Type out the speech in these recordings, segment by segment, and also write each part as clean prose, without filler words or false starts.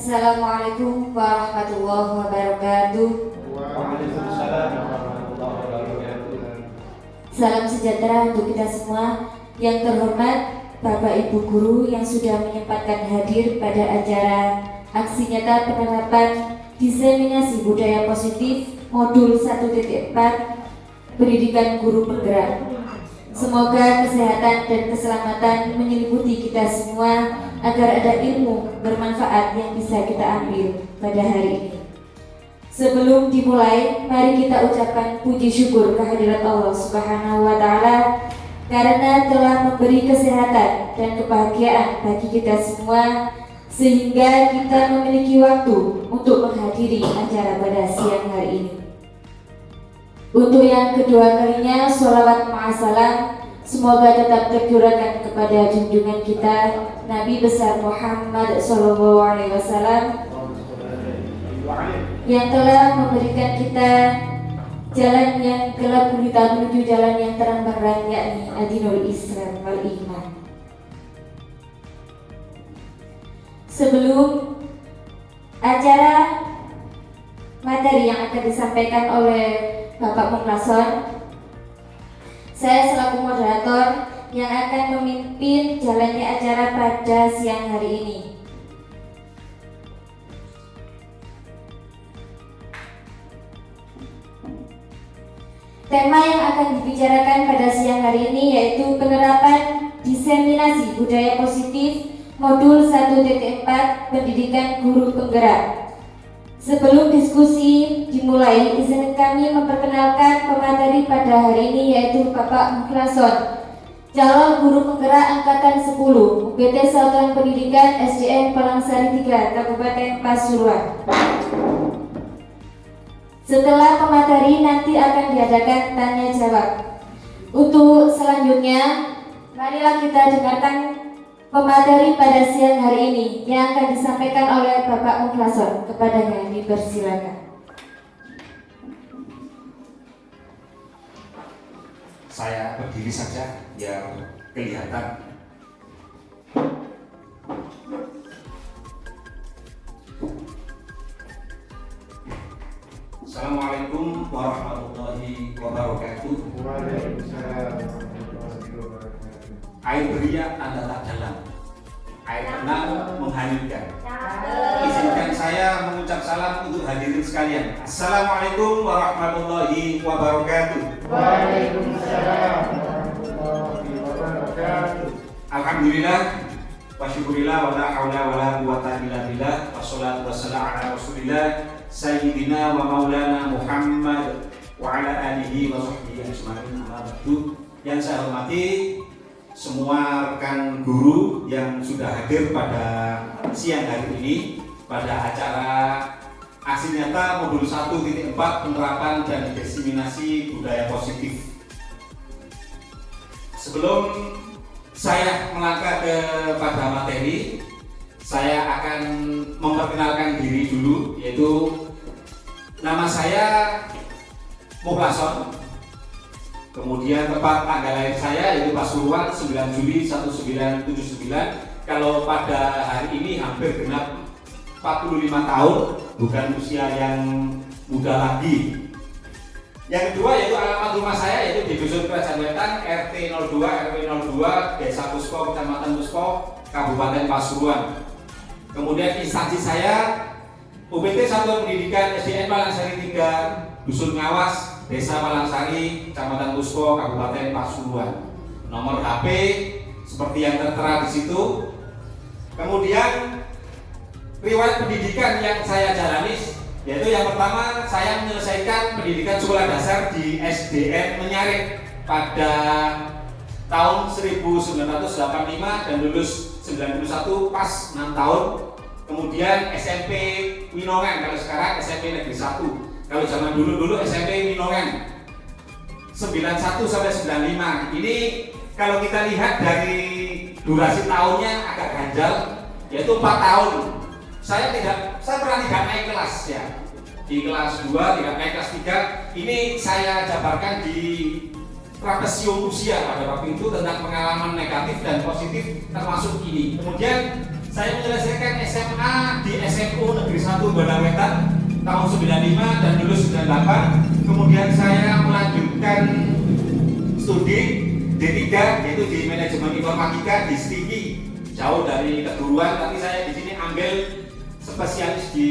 Assalamualaikum warahmatullahi wabarakatuh. Waalaikumsalam warahmatullahi wabarakatuh. Salam sejahtera untuk kita semua. Yang terhormat Bapak Ibu Guru yang sudah menyempatkan hadir pada acara aksi nyata penerapan diseminasi budaya positif modul 1.4 pendidikan guru penggerak. Semoga kesehatan dan keselamatan menyelimuti kita semua agar ada ilmu bermanfaat yang bisa kita ambil pada hari ini. Sebelum dimulai, mari kita ucapkan puji syukur kehadirat Allah Subhanahu wa Ta'ala karena telah memberi kesehatan dan kebahagiaan bagi kita semua, sehingga kita memiliki waktu untuk menghadiri acara pada siang hari ini. Untuk yang kedua kalinya, sholawat ma'asalam semoga tetap tercurahkan kepada junjungan kita Nabi besar Muhammad SAW yang telah memberikan kita jalan yang gelap gulita menuju jalan yang terang benderang, yakni adinul Islam wal iman. Sebelum acara materi yang akan disampaikan oleh Bapak Mukhlason, saya selaku moderator yang akan memimpin jalannya acara pada siang hari ini. Tema yang akan dibicarakan pada siang hari ini yaitu penerapan diseminasi budaya positif modul 1.4 pendidikan guru penggerak. Sebelum diskusi dimulai, izin kami memperkenalkan pemateri pada hari ini yaitu Bapak Mukhlason, calon guru penggerak angkatan 10 UPT Satuan Pendidikan SDN Palangsari 3 Kabupaten Pasuruan. Setelah pemateri nanti akan diadakan tanya jawab. Untuk selanjutnya, marilah kita dengarkan pemateri pada siang hari ini yang akan disampaikan oleh Bapak Mukhlason. Kepadanya dipersilakan. Saya berdiri saja biar kelihatan. Assalamualaikum warahmatullahi wabarakatuh. Waalaikumsalam warahmatullahi wabarakatuh. Air beriak tanda tak dalam, air tenang menghanyutkan. Izinkan saya mengucap salam untuk hadirin sekalian. Assalamualaikum warahmatullahi wabarakatuh. Waalaikumsalam warahmatullahi wabarakatuh. Alhamdulillah wa syukurillah wa la haula wa la quwwata illa billah, wassalatu wassalamu ala rasulillah sayyidina wa maulana Muhammad wa ala alihi wa sahbihi ajma'in. Amma ba'du. Yang saya hormati semua rekan guru yang sudah hadir pada siang hari ini pada acara aksi nyata modul 1.4 penerapan dan diseminasi budaya positif. Sebelum saya melangkah kepada materi, saya akan memperkenalkan diri dulu, yaitu nama saya Mukhlason. Kemudian tempat tanggal lahir saya yaitu Pasuruan 9 Juli 1979. Kalau pada hari ini hampir genap 45 tahun, bukan usia yang muda lagi. Yang kedua yaitu alamat rumah saya yaitu di Dusun Kerajaan Wetan, RT 02 RW 02 Desa Pusko, Kecamatan Pusko, Kabupaten Pasuruan. Kemudian instansi saya UPT Satuan Pendidikan SDN Palangsari 3 Dusun Ngawas, Desa Palangsari, Kecamatan Pusko, Kabupaten Pasuruan. Nomor HP seperti yang tertera di situ. Kemudian riwayat pendidikan yang saya jalani yaitu yang pertama saya menyelesaikan pendidikan sekolah dasar di SDN Menyarik pada tahun 1985 dan lulus 91 pas 6 tahun. Kemudian SMP Winongan, kalau sekarang SMP Negeri 1. Kalau zaman dulu SMP Winongan 91 sampai 95. Ini kalau kita lihat dari durasi tahunnya agak ganjal, yaitu 4 tahun. Saya pernah tidak naik kelas ya. Di kelas 2 tidak naik kelas 3. Ini saya jabarkan di Trapesium usia pada waktu itu tentang pengalaman negatif dan positif termasuk ini. Kemudian saya menyelesaikan SMA di SMU tahun 95 dan lulus 98. Kemudian saya melanjutkan studi D3 yaitu di manajemen informatika di STIKI, jauh dari keguruan, tapi saya di sini ambil spesialis di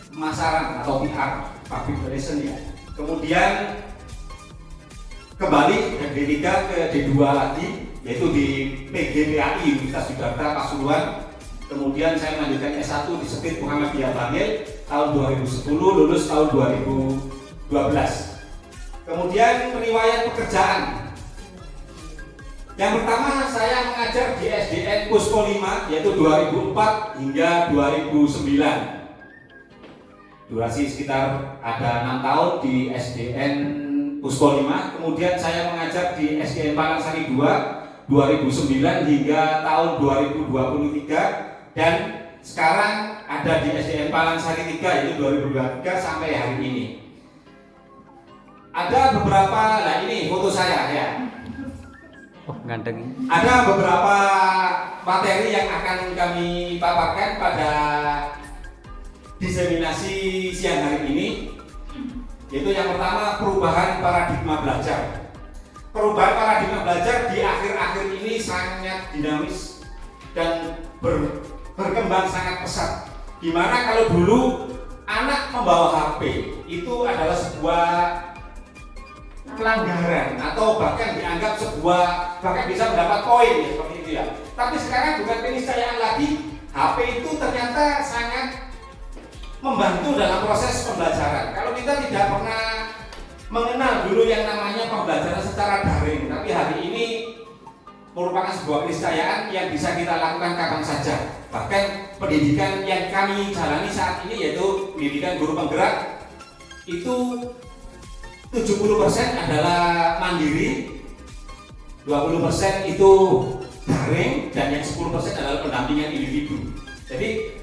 pemasaran atau PR, public relation ya. Kemudian kembali dari D3 ke D2 lagi, yaitu di PGPAI Universitas Yogyakarta Pasuruan. Kemudian saya melanjutkan S1 di Setit Muhammadiyah Bangil tahun 2010, lulus tahun 2012. Kemudian riwayat pekerjaan. Yang pertama saya mengajar di SDN Puspo 5 yaitu 2004 hingga 2009. Durasi sekitar ada 6 tahun di SDN Puspo 5. Kemudian saya mengajar di SDN Palangsari 2 2009 hingga tahun 2023 dan sekarang ada di SDN Palangsari 3 yaitu 2023 sampai hari ini. Ada beberapa, nah ini foto saya ya. Oh, ganteng. Ada beberapa materi yang akan kami paparkan pada diseminasi siang hari ini, yaitu yang pertama perubahan paradigma belajar. Perubahan paradigma belajar di akhir-akhir ini sangat dinamis dan berkembang sangat pesat. Dimana kalau dulu anak membawa HP itu adalah sebuah pelanggaran atau bahkan dianggap sebuah, bahkan bisa mendapat poin ya, seperti itu ya. Tapi sekarang bukan keniscayaan lagi, HP itu ternyata sangat membantu dalam proses pembelajaran. Kalau kita tidak pernah mengenal dulu yang namanya pembelajaran secara daring, tapi hari ini merupakan sebuah keniscayaan yang bisa kita lakukan kapan saja. Bahkan pendidikan yang kami jalani saat ini yaitu pendidikan guru penggerak itu 70% adalah mandiri, 20% itu daring, dan yang 10% adalah pendampingan individu. Jadi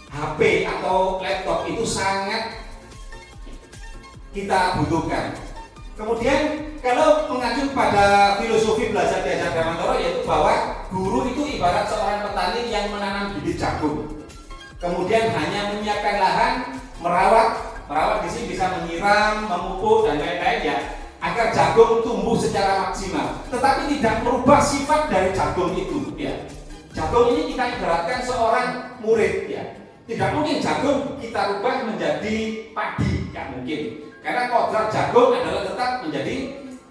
HP atau laptop itu sangat kita butuhkan. Kemudian kalau mengacu pada filosofi belajar di Ajar Dharmantoro yaitu bahwa guru itu ibarat seorang petani yang menanam bibit jagung. Kemudian hanya menyiapkan lahan, merawat di sini bisa menyiram, memupuk dan lain-lain ya, agar jagung tumbuh secara maksimal. Tetapi tidak merubah sifat dari jagung itu ya. Jagung ini kita ibaratkan seorang murid ya. Tidak mungkin jagung kita rubah menjadi padi, tidak mungkin. Karena kodrat jagung adalah tetap menjadi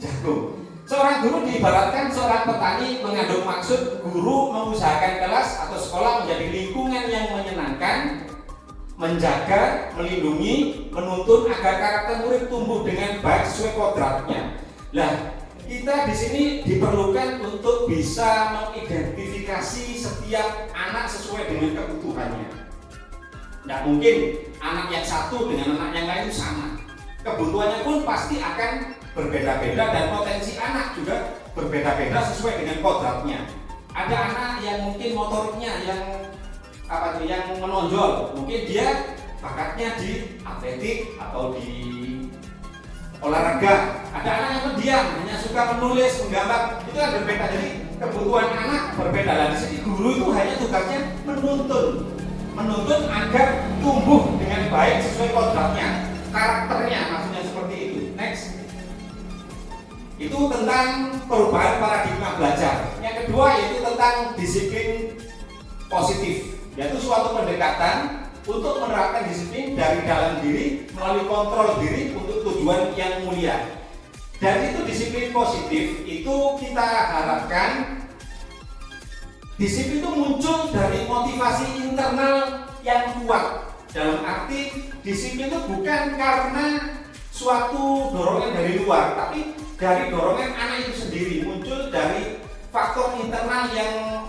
jagung. Seorang guru diibaratkan seorang petani mengandung maksud guru mengusahakan kelas atau sekolah menjadi lingkungan yang menyenangkan, menjaga, melindungi, menuntun agar karakter murid tumbuh dengan baik sesuai kodratnya. Lah, kita di sini diperlukan untuk bisa mengidentifikasi setiap anak sesuai dengan kebutuhannya. Tidak mungkin anak yang satu dengan anak yang lain sama. Kebutuhannya pun pasti akan berbeda-beda dan potensi anak juga berbeda-beda sesuai dengan kodratnya. Ada anak yang mungkin motoriknya yang menonjol, mungkin dia bakatnya di atletik atau di olahraga. Ada anak yang pendiam, hanya suka menulis, menggambar, itu kan berbeda. Jadi kebutuhan anak berbeda. Dan di sini guru itu hanya tugasnya menuntun agar tumbuh dengan baik sesuai kodratnya, karakternya, maksudnya seperti itu. Next, itu tentang perubahan paradigma belajar. Yang kedua yaitu tentang disiplin positif, yaitu suatu pendekatan untuk menerapkan disiplin dari dalam diri melalui kontrol diri untuk tujuan yang mulia. Dan itu disiplin positif itu kita harapkan disiplin itu muncul dari motivasi internal yang kuat. Dalam arti disiplin itu bukan karena suatu dorongan dari luar, tapi dari dorongan anak itu sendiri, muncul dari faktor internal yang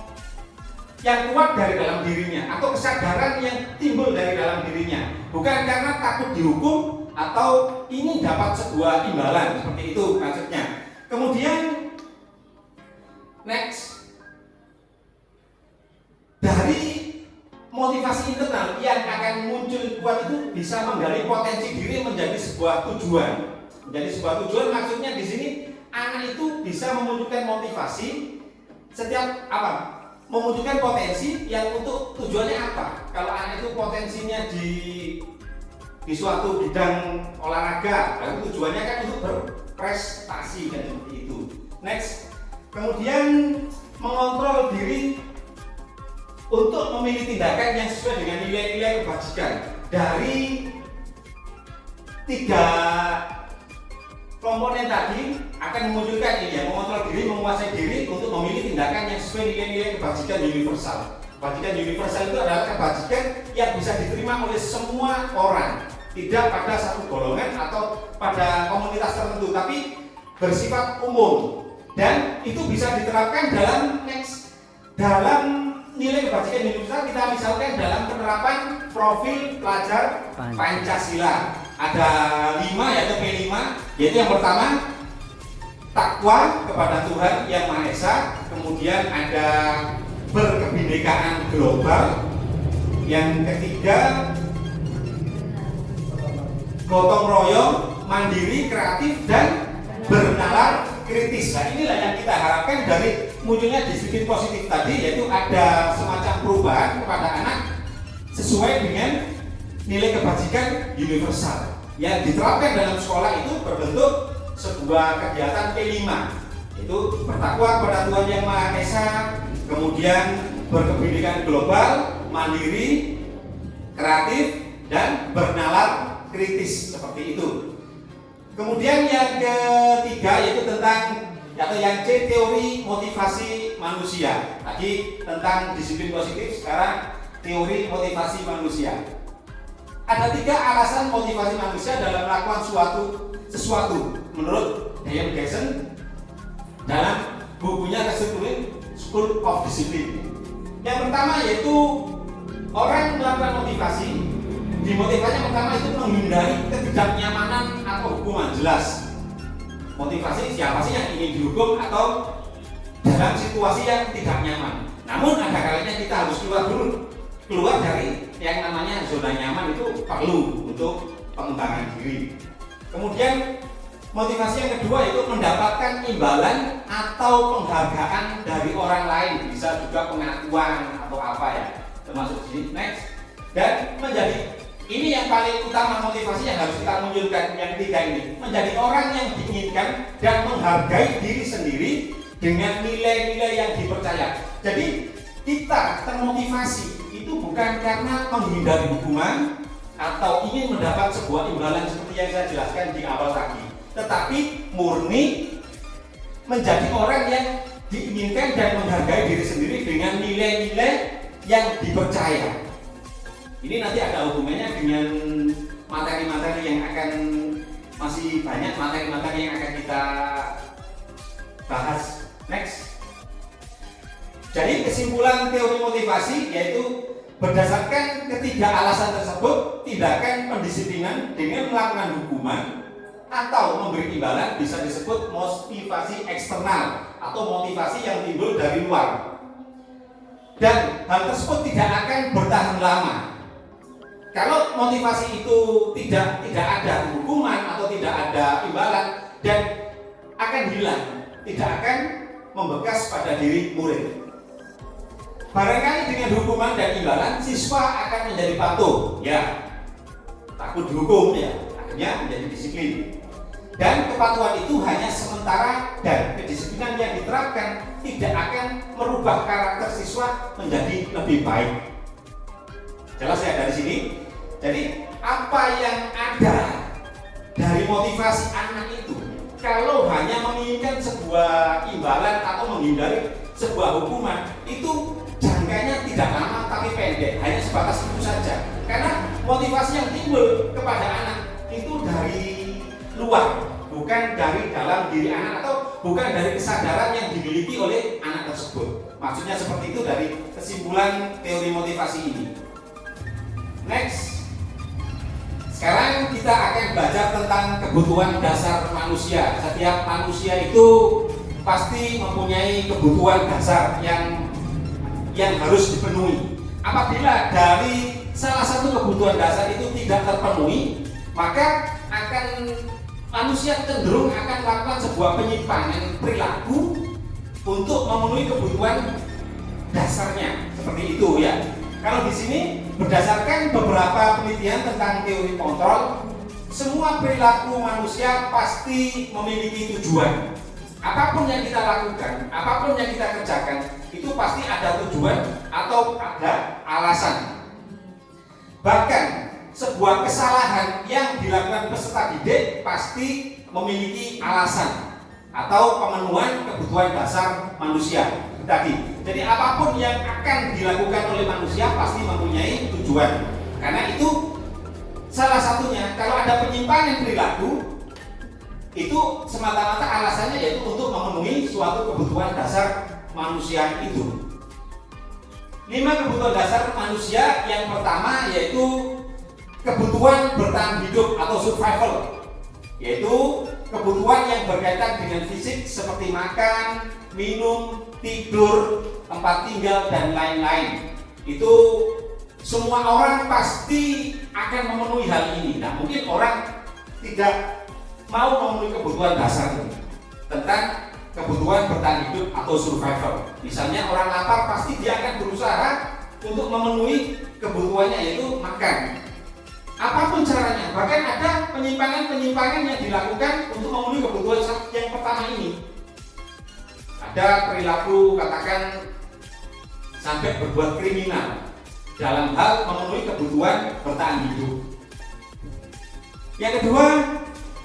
kuat dari dalam dirinya atau kesadaran yang timbul dari dalam dirinya, bukan karena takut dihukum atau ingin dapat sebuah imbalan, seperti itu maksudnya. Kemudian next, dari motivasi internal yang akan muncul kuat itu bisa menggali potensi diri menjadi sebuah tujuan. Menjadi sebuah tujuan maksudnya di sini anak itu bisa memunculkan motivasi setiap memunculkan potensi yang untuk tujuannya apa? Kalau anak itu potensinya di suatu bidang olahraga, lalu tujuannya kan untuk berprestasi dan seperti itu. Next, kemudian mengontrol diri untuk memilih tindakan yang sesuai dengan nilai-nilai kebajikan. Dari 3 komponen tadi akan memunculkan ini ya, mengontrol diri, menguasai diri untuk memilih tindakan yang sesuai nilai-nilai kebajikan universal. Kebajikan universal itu adalah kebajikan yang bisa diterima oleh semua orang, tidak pada satu golongan atau pada komunitas tertentu, tapi bersifat umum, dan itu bisa diterapkan dalam nilai kebajikan universal. Kita misalkan dalam penerapan profil pelajar Pancasila ada 5 yaitu P5, yaitu yang pertama takwa kepada Tuhan Yang Maha Esa, kemudian ada berkebinekaan global, yang ketiga gotong royong, mandiri, kreatif, dan bernalar kritis. Nah, inilah yang kita harapkan dari munculnya disiplin positif tadi, yaitu ada semacam perubahan kepada anak sesuai dengan nilai kebajikan universal yang diterapkan dalam sekolah itu berbentuk sebuah kegiatan P5, itu bertakwa kepada Tuhan Yang Maha Esa, kemudian berkebinekaan global, mandiri, kreatif, dan bernalar kritis, seperti itu. Kemudian yang ketiga yaitu tentang atau yang C, teori motivasi manusia. Tadi tentang disiplin positif, sekarang teori motivasi manusia. Ada 3 alasan motivasi manusia dalam melakukan sesuatu menurut Diane Gayson dalam bukunya Kesimpulan School of Discipline. Yang pertama yaitu orang melakukan motivasi, dimotivasinya pertama itu menghindari ketidaknyamanan atau hukuman. Jelas motivasi siapa sih yang ingin dihukum atau dalam situasi yang tidak nyaman. Namun ada kalanya kita harus keluar dari yang namanya zona nyaman, itu perlu untuk pengembangan diri. Kemudian motivasi yang kedua itu mendapatkan imbalan atau penghargaan dari orang lain, bisa juga pengakuan atau apa ya, termasuk di next. Dan menjadi ini yang paling utama motivasi yang harus kita munculkan, yang ketiga ini, menjadi orang yang diinginkan dan menghargai diri sendiri dengan nilai-nilai yang dipercaya. Jadi kita termotivasi itu bukan karena menghindari hukuman atau ingin mendapat sebuah imbalan seperti yang saya jelaskan di awal tadi, tetapi murni menjadi orang yang diinginkan dan menghargai diri sendiri dengan nilai-nilai yang dipercaya. Ini nanti ada hubungannya dengan materi-materi yang akan, masih banyak materi-materi yang akan kita bahas next. Jadi kesimpulan teori motivasi yaitu berdasarkan ketiga alasan tersebut, tindakan pendisiplinan dengan melakukan hukuman atau memberi imbalan bisa disebut motivasi eksternal atau motivasi yang timbul dari luar. Dan hal tersebut tidak akan bertahan lama. Kalau motivasi itu tidak ada hukuman atau tidak ada imbalan, dan akan hilang, tidak akan membekas pada diri murid. Barangkali dengan hukuman dan imbalan, siswa akan menjadi patuh, ya, takut dihukum, ya, akhirnya menjadi disiplin. Dan kepatuhan itu hanya sementara, dan kedisiplinan yang diterapkan tidak akan merubah karakter siswa menjadi lebih baik. Jelas ya dari sini. Jadi apa yang ada dari motivasi anak itu, kalau hanya menginginkan sebuah imbalan atau menghindari sebuah hukuman, itu jangkanya tidak lama tapi pendek, hanya sebatas itu saja. Karena motivasi yang timbul kepada anak itu dari luar, bukan dari dalam diri anak atau bukan dari kesadaran yang dimiliki oleh anak tersebut. Maksudnya seperti itu dari kesimpulan teori motivasi ini. Next. Sekarang kita akan belajar tentang kebutuhan dasar manusia. Setiap manusia itu pasti mempunyai kebutuhan dasar yang harus dipenuhi. Apabila dari salah satu kebutuhan dasar itu tidak terpenuhi, maka manusia cenderung akan melakukan sebuah penyimpangan perilaku untuk memenuhi kebutuhan dasarnya seperti itu ya. Kalau di sini berdasarkan beberapa penelitian tentang teori kontrol, semua perilaku manusia pasti memiliki tujuan. Apapun yang kita lakukan, apapun yang kita kerjakan, itu pasti ada tujuan atau ada alasan. Bahkan sebuah kesalahan yang dilakukan peserta didik pasti memiliki alasan atau pemenuhan kebutuhan dasar manusia tadi. Jadi apapun yang akan dilakukan oleh manusia pasti mempunyai tujuan. Karena itu salah satunya, kalau ada penyimpangan perilaku, itu semata-mata alasannya yaitu untuk memenuhi suatu kebutuhan dasar manusia itu. 5 kebutuhan dasar manusia, yang pertama yaitu kebutuhan bertahan hidup atau survival, yaitu kebutuhan yang berkaitan dengan fisik seperti makan, minum, tidur, tempat tinggal, dan lain-lain. Itu semua orang pasti akan memenuhi hal ini. Nah, mungkin orang tidak mau memenuhi kebutuhan dasar ini tentang kebutuhan bertahan hidup atau survival. Misalnya orang lapar pasti dia akan berusaha untuk memenuhi kebutuhannya yaitu makan. Apapun caranya, bahkan ada penyimpangan-penyimpangan yang dilakukan untuk memenuhi kebutuhan yang pertama ini. Ada perilaku katakan sampai berbuat kriminal dalam hal memenuhi kebutuhan bertahan hidup. Yang kedua,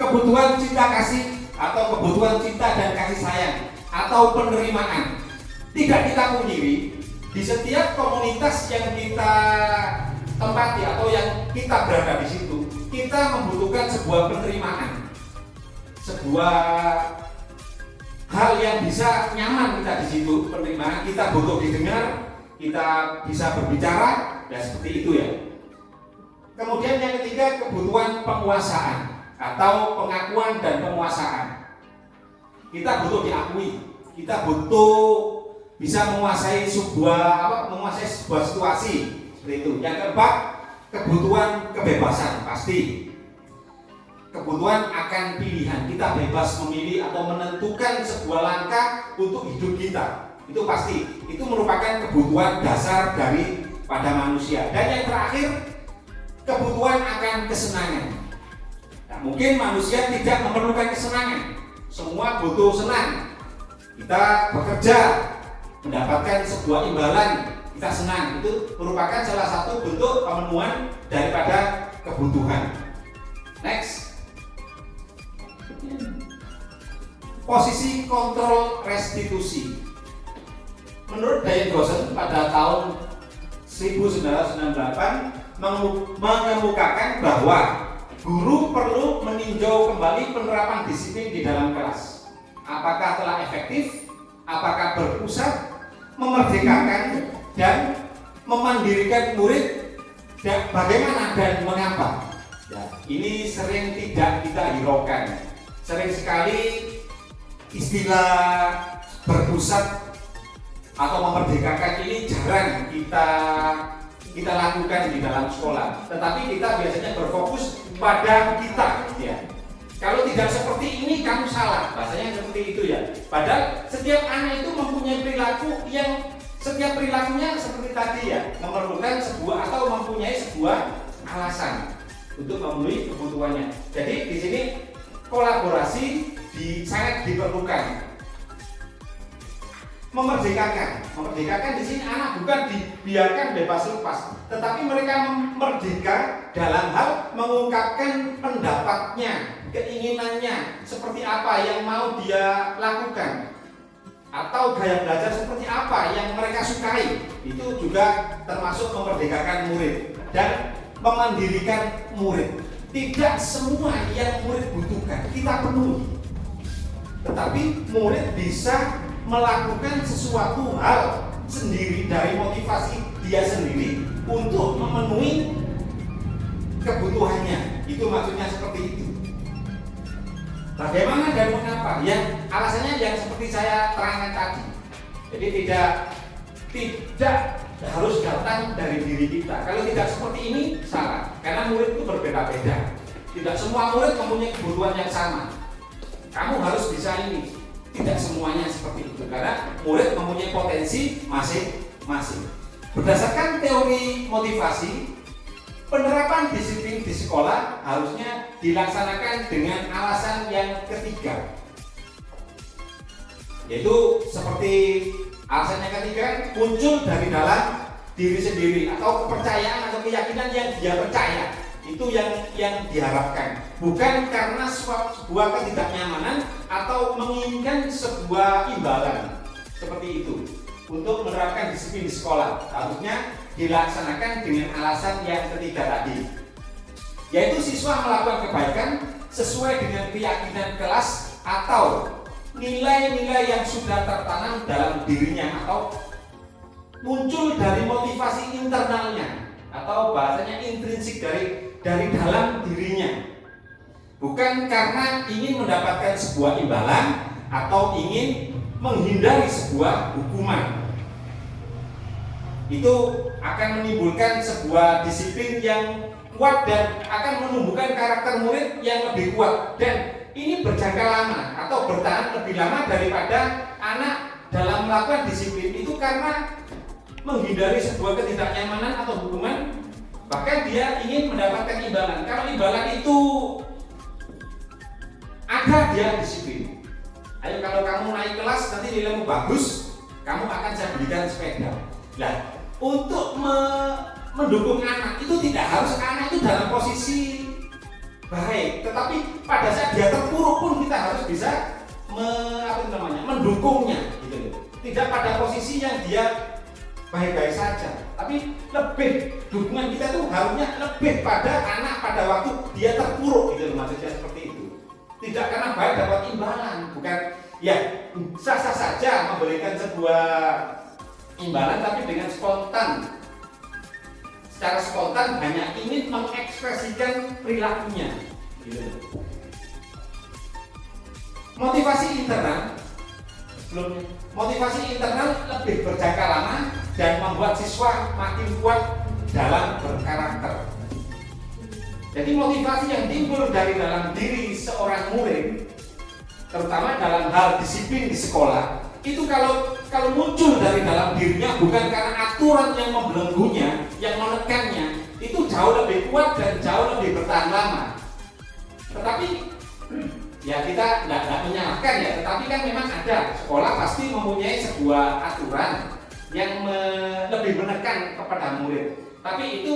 kebutuhan cinta kasih atau kebutuhan cinta dan kasih sayang atau penerimaan. Tidak kita pungkiri, di setiap komunitas yang kita tempati atau yang kita berada di situ, kita membutuhkan sebuah penerimaan, sebuah hal yang bisa nyaman kita di situ. Penerimaan, kita butuh didengar, kita bisa berbicara, dan seperti itu ya. Kemudian yang ketiga, kebutuhan penguasaan atau pengakuan dan penguasaan. Kita butuh diakui, kita butuh bisa menguasai sebuah situasi seperti itu. Yang keempat, kebutuhan kebebasan pasti. Kebutuhan akan pilihan, kita bebas memilih atau menentukan sebuah langkah untuk hidup kita. Itu pasti. Itu merupakan kebutuhan dasar pada manusia. Dan yang terakhir, kebutuhan akan kesenangan. Nah, mungkin manusia tidak memerlukan kesenangan, semua butuh senang. Kita bekerja, mendapatkan sebuah imbalan, kita senang. Itu merupakan salah satu bentuk pemenuhan daripada kebutuhan. Next, posisi kontrol restitusi. Menurut Diane Goshen pada tahun 1998 mengemukakan bahwa guru perlu meninjau kembali penerapan disiplin di dalam kelas. Apakah telah efektif, apakah berpusat, memerdekakan, dan memandirikan murid, dan bagaimana dan mengapa. Ya, ini sering tidak kita hiraukan. Sering sekali istilah berpusat atau memerdekakan ini jarang kita lakukan di dalam sekolah, tetapi kita biasanya berfokus pada kita ya. Kalau tidak seperti ini kamu salah, bahasanya seperti itu ya. Padahal setiap anak itu mempunyai perilaku yang setiap perilakunya seperti tadi ya, memerlukan sebuah atau mempunyai sebuah alasan untuk memenuhi kebutuhannya. Jadi di sini kolaborasi sangat diperlukan. Memerdekakan di sini anak bukan dibiarkan bebas lepas, tetapi mereka merdeka dalam hal mengungkapkan pendapatnya, keinginannya, seperti apa yang mau dia lakukan, atau gaya belajar seperti apa yang mereka sukai. Itu juga termasuk memerdekakan murid dan memandirikan murid. Tidak semua yang murid butuhkan kita penuhi, tetapi murid bisa melakukan sesuatu hal sendiri dari motivasi dia sendiri untuk memenuhi kebutuhannya. Itu maksudnya seperti itu. Bagaimana dan mengapa? Yang alasannya yang seperti saya terangkan tadi. Jadi tidak harus datang dari diri kita. Kalau tidak seperti ini salah. Karena murid itu berbeda-beda. Tidak semua murid mempunyai kebutuhan yang sama. Kamu harus bisa ini. Tidak semuanya seperti itu, karena murid mempunyai potensi masing. Berdasarkan teori motivasi, penerapan disiplin di sekolah harusnya dilaksanakan dengan alasan yang ketiga, yaitu seperti alasan yang ketiga muncul dari dalam diri sendiri atau kepercayaan atau keyakinan yang dia percaya, itu yang diharapkan, bukan karena sebuah ketidaknyamanan atau menginginkan sebuah imbalan seperti itu. Untuk menerapkan disiplin di sekolah harusnya dilaksanakan dengan alasan yang ketiga tadi, yaitu siswa melakukan kebaikan sesuai dengan keyakinan kelas atau nilai-nilai yang sudah tertanam dalam dirinya atau muncul dari motivasi internalnya atau bahasanya intrinsik dari dalam dirinya, bukan karena ingin mendapatkan sebuah imbalan atau ingin menghindari sebuah hukuman. Itu akan menimbulkan sebuah disiplin yang kuat dan akan menumbuhkan karakter murid yang lebih kuat, dan ini berjangka lama atau bertahan lebih lama daripada anak dalam melakukan disiplin itu karena menghindari sebuah ketidaknyamanan atau hukuman, bahkan dia ingin mendapatkan imbalan. Kalau imbalan itu ada, dia disiplin. Ayo, kalau kamu naik kelas nanti nilaimu bagus, kamu akan saya belikan sepeda. Nah, untuk mendukung anak itu tidak harus anak itu dalam posisi baik, tetapi pada saat dia terpuruk pun kita harus bisa mendukungnya, gitu. Tidak pada posisi yang dia baik-baik saja, tapi lebih dukungan kita tuh harusnya lebih pada anak pada waktu dia terpuruk, gitu, maksudnya seperti itu. Tidak karena baik dapat imbalan, bukan ya sah-sah saja memberikan sebuah imbalan, tapi dengan spontan, secara spontan hanya ingin mengekspresikan perilakunya, gitu. Motivasi internal lebih berjangka lama dan membuat siswa makin kuat dalam berkarakter. Jadi motivasi yang timbul dari dalam diri seorang murid, terutama dalam hal disiplin di sekolah, itu kalau muncul dari dalam dirinya bukan karena aturan yang membelenggunya, yang menekannya, itu jauh lebih kuat dan jauh lebih bertahan lama. Tetapi ya kita tidak menyalahkan ya, tetapi kan memang ada sekolah pasti mempunyai sebuah aturan yang lebih menekan kepada murid. Tapi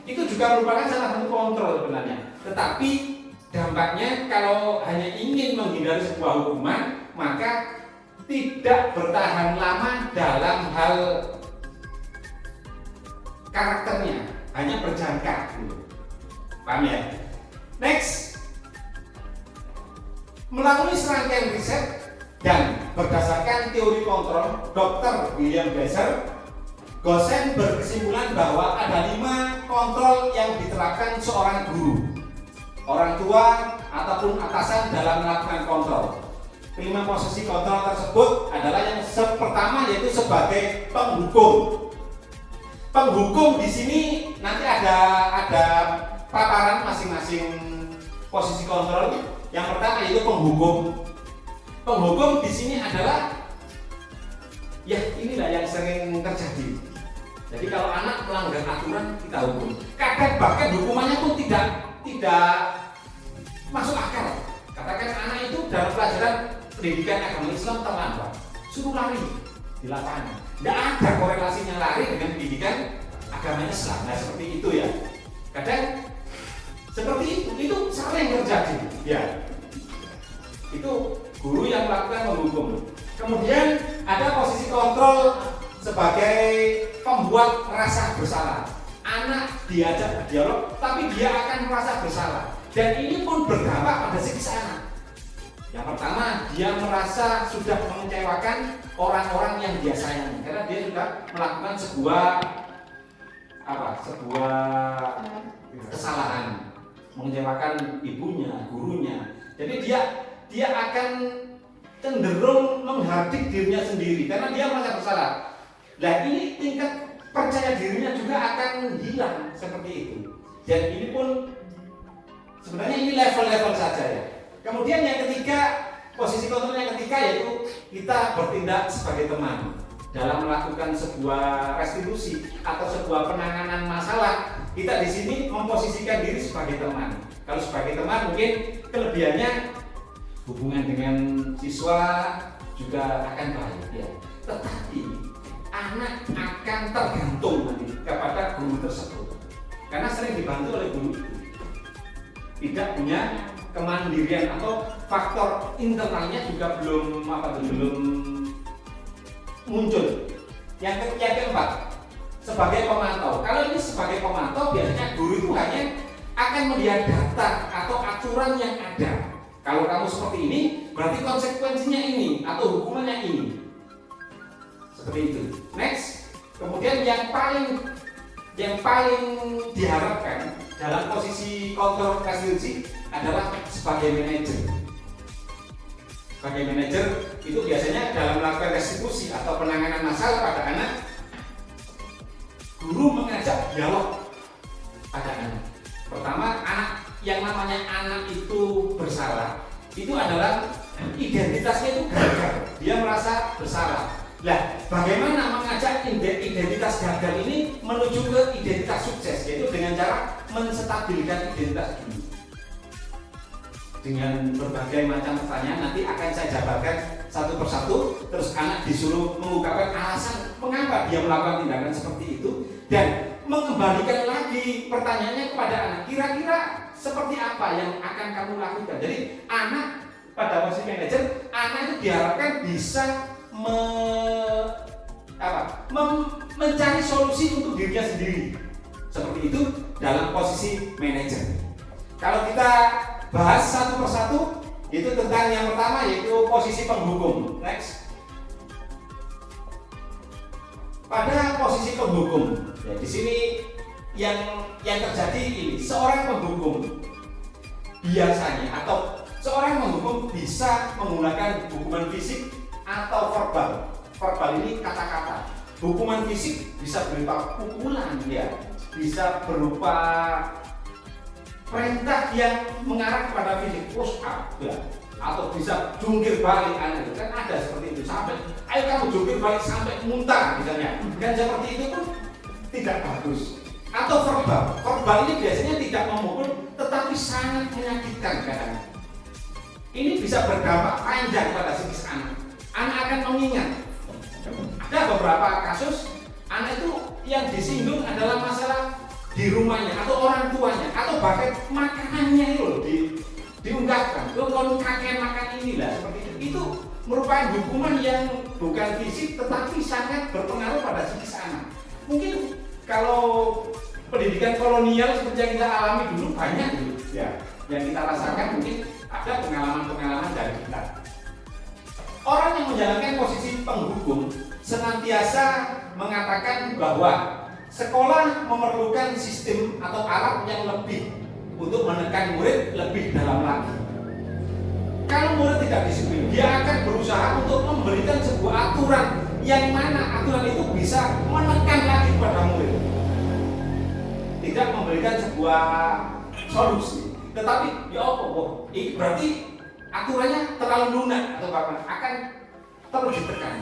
itu juga merupakan salah satu kontrol sebenarnya. Tetapi dampaknya kalau hanya ingin menghindari sebuah hukuman, maka tidak bertahan lama dalam hal karakternya, hanya berjangka. Paham ya? Next, melalui serangkaian riset dan berdasarkan teori kontrol, Dr. William Glasser, Gosen berkesimpulan bahwa ada 5 kontrol yang diterapkan seorang guru, orang tua, ataupun atasan dalam melakukan kontrol. 5 posisi kontrol tersebut adalah yang pertama, yaitu sebagai penghukum. Penghukum di sini nanti ada paparan masing-masing posisi kontrol. Yang pertama yaitu penghukum. Penghukum di sini adalah ya inilah yang sering terjadi. Jadi kalau anak melanggar aturan kita hukum. Kadang bahkan hukumannya pun tidak masuk akal. Katakan anak itu dalam pelajaran pendidikan agama Islam terlambat, suruh lari di lapangan. Tidak ada korelasinya lari dengan pendidikan agama Islam. Nah seperti itu ya. Kadang seperti itu sering terjadi. Ya. Itu guru yang melakukan menghukum. Kemudian ada posisi kontrol sebagai pembuat rasa bersalah. Anak diajak berdialog, tapi dia akan merasa bersalah. Dan ini pun berdampak pada siksa anak. Yang pertama, dia merasa sudah mengecewakan orang-orang yang dia sayangi karena dia sudah melakukan sebuah kesalahan, mengecewakan ibunya, gurunya. Jadi dia akan cenderung menghardik dirinya sendiri karena dia merasa bersalah. Nah ini tingkat percaya dirinya juga akan hilang seperti itu. Dan ini pun sebenarnya ini level-level saja ya. Kemudian yang ketiga, posisi kontrol yang ketiga yaitu kita bertindak sebagai teman. dalam melakukan sebuah restitusi atau sebuah penanganan masalah, kita di sini memposisikan diri sebagai teman. Kalau sebagai teman mungkin kelebihannya hubungan dengan siswa juga akan baik ya. Tetapi anak akan tergantung nanti kepada guru tersebut. Karena sering dibantu oleh guru itu. Tidak punya kemandirian atau faktor internalnya juga belum muncul. Yang keempat, sebagai pemantau. Kalau ini sebagai pemantau, biasanya guru itu hanya akan melihat data atau aturan yang ada. Kalau kamu seperti ini, berarti konsekuensinya ini atau hukumannya ini. Seperti itu. Next, kemudian yang paling diharapkan dalam posisi kontrol restitusi adalah sebagai manajer. Sebagai manajer itu biasanya dalam melakukan restitusi atau penanganan masalah pada anak, guru mengajak dialog pada anak. Pertama, anak yang namanya anak itu bersalah, itu adalah identitasnya itu gagal, dia merasa bersalah. Nah, bagaimana mengajak identitas gagal ini menuju ke identitas sukses, yaitu dengan cara menstabilkan identitas dulu. Dengan berbagai macam pertanyaan nanti akan saya jabarkan satu persatu, terus anak disuruh mengungkapkan alasan mengapa dia melakukan tindakan seperti itu dan mengembalikan lagi pertanyaannya kepada anak, kira-kira seperti apa yang akan kamu lakukan. Jadi anak pada posisi manajer, anak itu diharapkan bisa mencari solusi untuk dirinya sendiri. Seperti itu dalam posisi manajer. Kalau kita bahas satu persatu, itu tentang yang pertama yaitu posisi penghukum. Next. Pada posisi penghukum, ya, di sini yang terjadi ini, seorang penghukum biasanya atau seorang penghukum bisa menggunakan hukuman fisik atau verbal. Verbal ini kata-kata. Hukuman fisik bisa berupa pukulan, ya, bisa berupa perintah yang mengarah kepada fisik, push up, ya, atau bisa jungkir balik anak, kan ada seperti itu sampai, ayo kamu jungkir balik sampai muntah misalnya, kan seperti itu pun tidak bagus. Atau verbal ini biasanya tidak memukul, tetapi sangat menyakitkan kadang. Ini bisa berdampak panjang pada psikis anak. Anak akan mengingat. Ada beberapa kasus anak itu yang disinggung adalah masalah di rumahnya atau orang tuanya atau bahkan makanannya itu diungkapkan. Kalau kakek makan inilah seperti itu. Itu merupakan hukuman yang bukan fisik tetapi sangat berpengaruh pada psikis anak. Mungkin kalau pendidikan kolonial seperti yang kita alami dulu banyak dulu, ya, yang kita rasakan mungkin ada pengalaman-pengalaman dari kita. Orang yang menjalankan posisi penghukum senantiasa mengatakan bahwa sekolah memerlukan sistem atau alat yang lebih untuk menekan murid lebih dalam lagi. Kalau murid tidak disiplin, dia akan berusaha untuk memberikan sebuah aturan yang mana aturan itu bisa menekan lagi pada murid. Tidak memberikan sebuah solusi, tetapi ya Allah, ini berarti aturannya terlalu lunak atau apa, akan terus ditekan.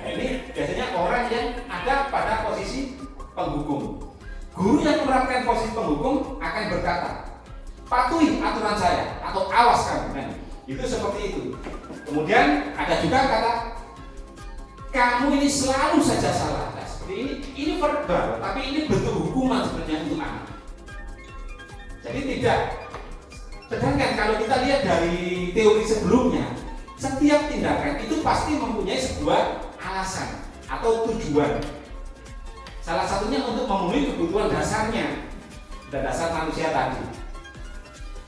Nah, ini biasanya orang yang ada pada posisi penghukum. Guru yang menerapkan posisi penghukum akan berkata, patuhi aturan saya atau awas kamu. Nah, itu seperti itu. Kemudian ada juga kata, kamu ini selalu saja salah. Nah, seperti ini verbal, tapi ini bentuk hukuman sebenarnya untuk anak. Jadi tidak. Sedangkan kalau kita lihat dari teori sebelumnya, setiap tindakan itu pasti mempunyai sebuah alasan atau tujuan. Salah satunya untuk memenuhi kebutuhan dasarnya dan dasar manusia tadi.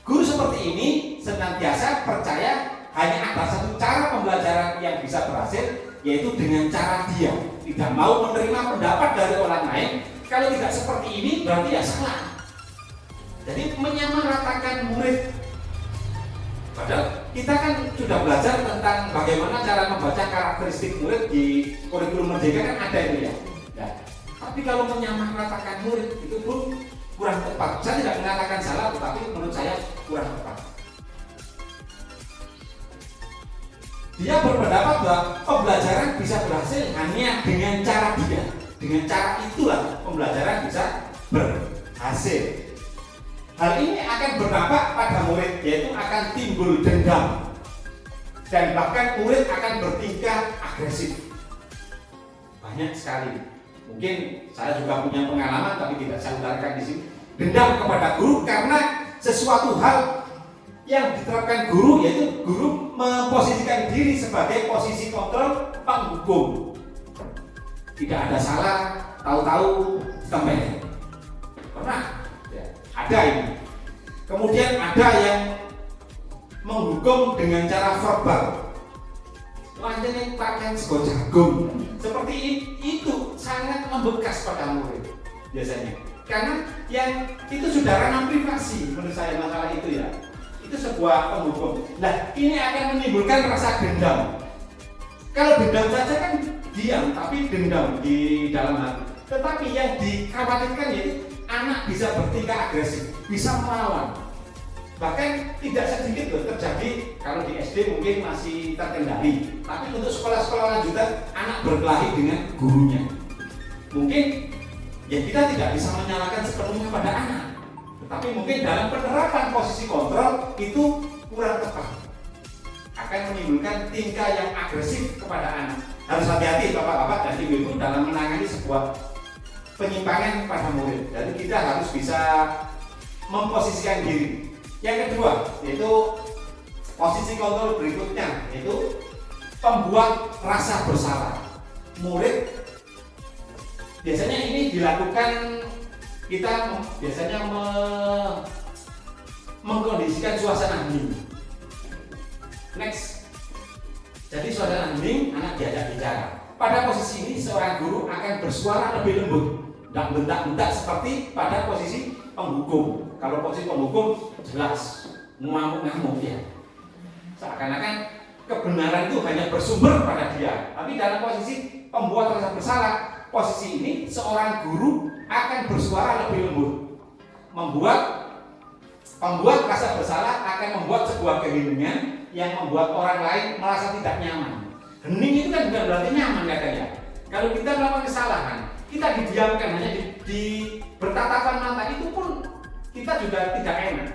Guru seperti ini senantiasa percaya hanya ada satu cara pembelajaran yang bisa berhasil, yaitu dengan cara dia tidak mau menerima pendapat dari orang lain. Kalau tidak seperti ini berarti ya salah. Jadi menyamaratakan murid. Padahal kita kan sudah belajar tentang bagaimana cara membaca karakteristik murid di kurikulum Merdeka kan ada itu ya. Ya. Tapi kalau menyamaratakan murid itu pun kurang tepat. Saya tidak mengatakan salah, tetapi menurut saya kurang tepat. Di Dia berpendapat bahwa pembelajaran bisa berhasil hanya dengan cara dia. Dengan cara itulah pembelajaran bisa berhasil. Hal ini akan berdampak pada murid, yaitu akan timbul dendam dan bahkan murid akan bertingkah agresif. Banyak sekali. Mungkin saya juga punya pengalaman tapi tidak saya utarakan di sini. Dendam kepada guru karena sesuatu hal yang diterapkan guru, yaitu guru memposisikan diri sebagai posisi kontrol penghukum. Tidak ada salah, tahu-tahu sampai pernah ya, ada ini. Kemudian ada yang menghukum dengan cara verbal. Lanjutnya pakaian sego jagung. Seperti itu sangat membekas pada murid biasanya. Karena yang itu sudah ranah privasi menurut saya masalah itu ya. Itu sebuah penghukum. Nah, ini akan menimbulkan rasa dendam. Kalau dendam saja kan diam, tapi dendam di dalam hati. Tetapi yang dikhawatirkan yaitu anak bisa bertingkah agresif, bisa melawan. Bahkan tidak sedikit loh terjadi kalau di SD mungkin masih terkendali. Tapi untuk sekolah-sekolah lanjutan anak berkelahi dengan gurunya. Mungkin ya kita tidak bisa menyalahkan sepenuhnya pada anak. Tetapi mungkin dalam penerapan posisi kontrol itu kurang tepat. Akan menimbulkan tingkah yang agresif kepada anak. Harus hati-hati bapak-bapak dan ibu-ibu dalam menangani sebuah penyimpangan pada murid. Jadi kita harus bisa memposisikan diri. Yang kedua, yaitu posisi kontrol berikutnya, yaitu pembuat rasa bersalah. Murid biasanya ini dilakukan, kita biasanya mengkondisikan suasana hening. Next, jadi suasana hening, anak diajak bicara. Pada posisi ini seorang guru akan bersuara lebih lembut, tidak bentak-bentak seperti pada posisi penghukum. Kalau posisi penghukum jelas ngamuk-ngamuk ya. Seakan-akan kebenaran itu hanya bersumber pada dia. Tapi dalam posisi pembuat rasa bersalah, posisi ini seorang guru akan bersuara lebih lembut. Pembuat rasa bersalah akan membuat sebuah keheningan yang membuat orang lain merasa tidak nyaman. Hening itu kan bukan berarti nyaman katanya. Kalau kita melakukan kesalahan, kita didiamkan hanya di bertatapan mata, itu pun kita juga tidak enak.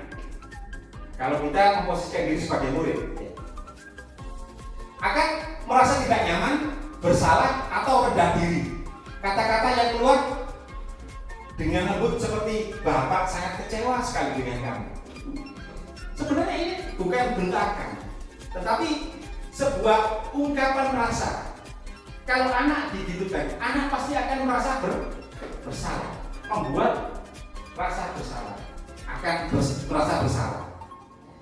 Kalau kita memposisikan diri sebagai murid, akan merasa tidak nyaman, bersalah atau rendah diri. Kata-kata yang keluar dengan lembut seperti Bapak sangat kecewa sekali dengan kamu. Sebenarnya ini bukan bentakan, tetapi sebuah ungkapan rasa. Kalau anak digitukan, anak pasti akan merasa bersalah. Membuat rasa bersalah, akan merasa bersalah.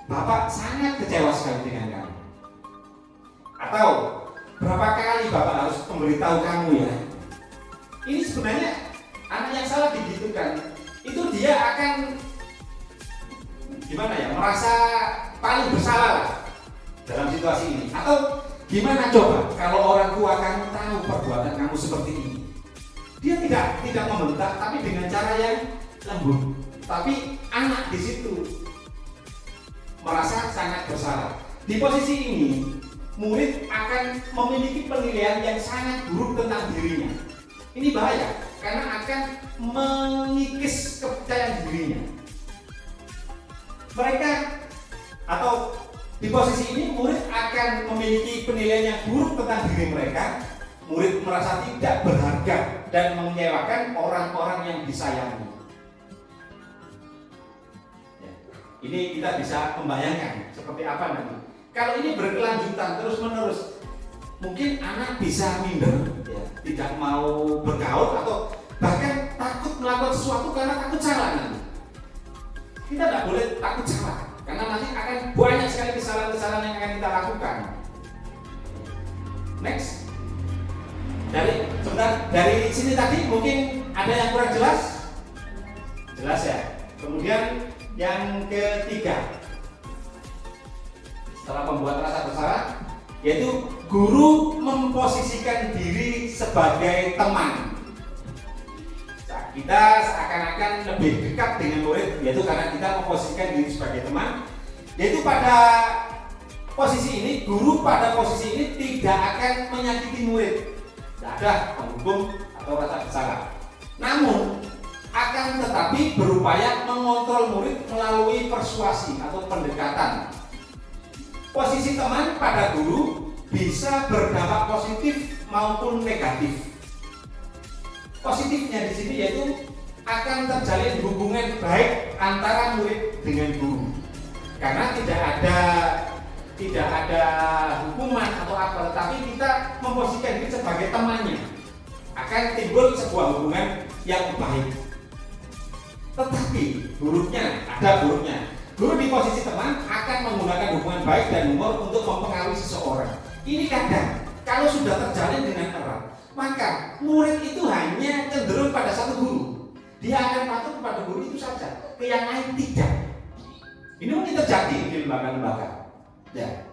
Bapak sangat kecewa sekali dengan kamu. Atau berapa kali Bapak harus memberitahu kamu ya. Ini sebenarnya anak yang salah digitukan, itu dia akan gimana ya, merasa paling bersalah lah dalam situasi ini. Atau gimana coba kalau orang tua kamu tahu perbuatan kamu seperti ini, dia tidak membentak tapi dengan cara yang lembut. Tapi anak di situ merasa sangat bersalah. Di posisi ini murid akan memiliki penilaian yang sangat buruk tentang dirinya. Ini bahaya karena akan mengikis kepercayaan dirinya. Mereka atau di posisi ini murid akan memiliki penilaian yang buruk tentang diri mereka. Murid merasa tidak berharga dan mengecewakan orang-orang yang disayangi. Ya, ini kita bisa membayangkan seperti apa nanti. Kalau ini berkelanjutan terus-menerus, mungkin anak bisa minder, ya, tidak mau bergaul atau bahkan takut melakukan sesuatu karena takut salah nanti. Kita tidak boleh takut salah, karena nanti akan banyak sekali kesalahan-kesalahan yang akan kita lakukan. Next, dari sini tadi mungkin ada yang kurang jelas, jelas ya. Kemudian yang ketiga, setelah membuat rasa bersalah, yaitu guru memposisikan diri sebagai teman. Nah, kita seakan-akan lebih dekat dengan murid, yaitu karena kita memposisikan diri sebagai teman, yaitu pada posisi ini, guru pada posisi ini tidak akan menyakiti murid. Tidak ada penghukum atau rasa bersalah. Namun akan tetapi berupaya mengontrol murid melalui persuasi atau pendekatan. Posisi teman pada guru bisa berdampak positif maupun negatif. Positifnya di sini yaitu akan terjalin hubungan baik antara murid dengan guru. Karena tidak ada hukuman atau apa, tetapi kita memposisikan diri sebagai temannya. Akan timbul sebuah hubungan yang baik. Tetapi buruknya, ada buruknya. Guru di posisi teman akan menggunakan hubungan baik dan humor untuk mempengaruhi seseorang. Ini kadang kalau sudah terjalin dengan erat, maka murid itu hanya cenderung pada satu guru. Dia akan patuh kepada guru itu saja, ke yang lain tidak. Ini mungkin terjadi di lembaga-lembaga. Ya,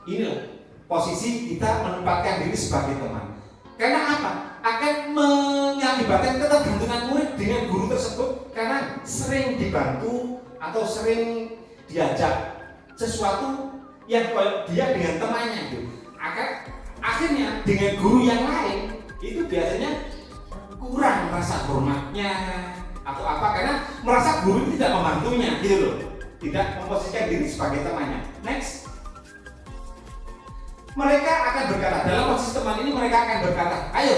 inilah posisi kita menempatkan diri sebagai teman. Karena apa? Akan mengakibatkan ketergantungan murid dengan guru tersebut karena sering dibantu atau sering diajak sesuatu yang dia dengan temannya gitu. Akhirnya dengan guru yang lain itu biasanya kurang rasa hormatnya atau apa karena merasa guru tidak membantunya gitu loh. Tidak memposisikan diri sebagai temannya. Next. Mereka akan berkata, dalam posisi teman ini mereka akan berkata, ayo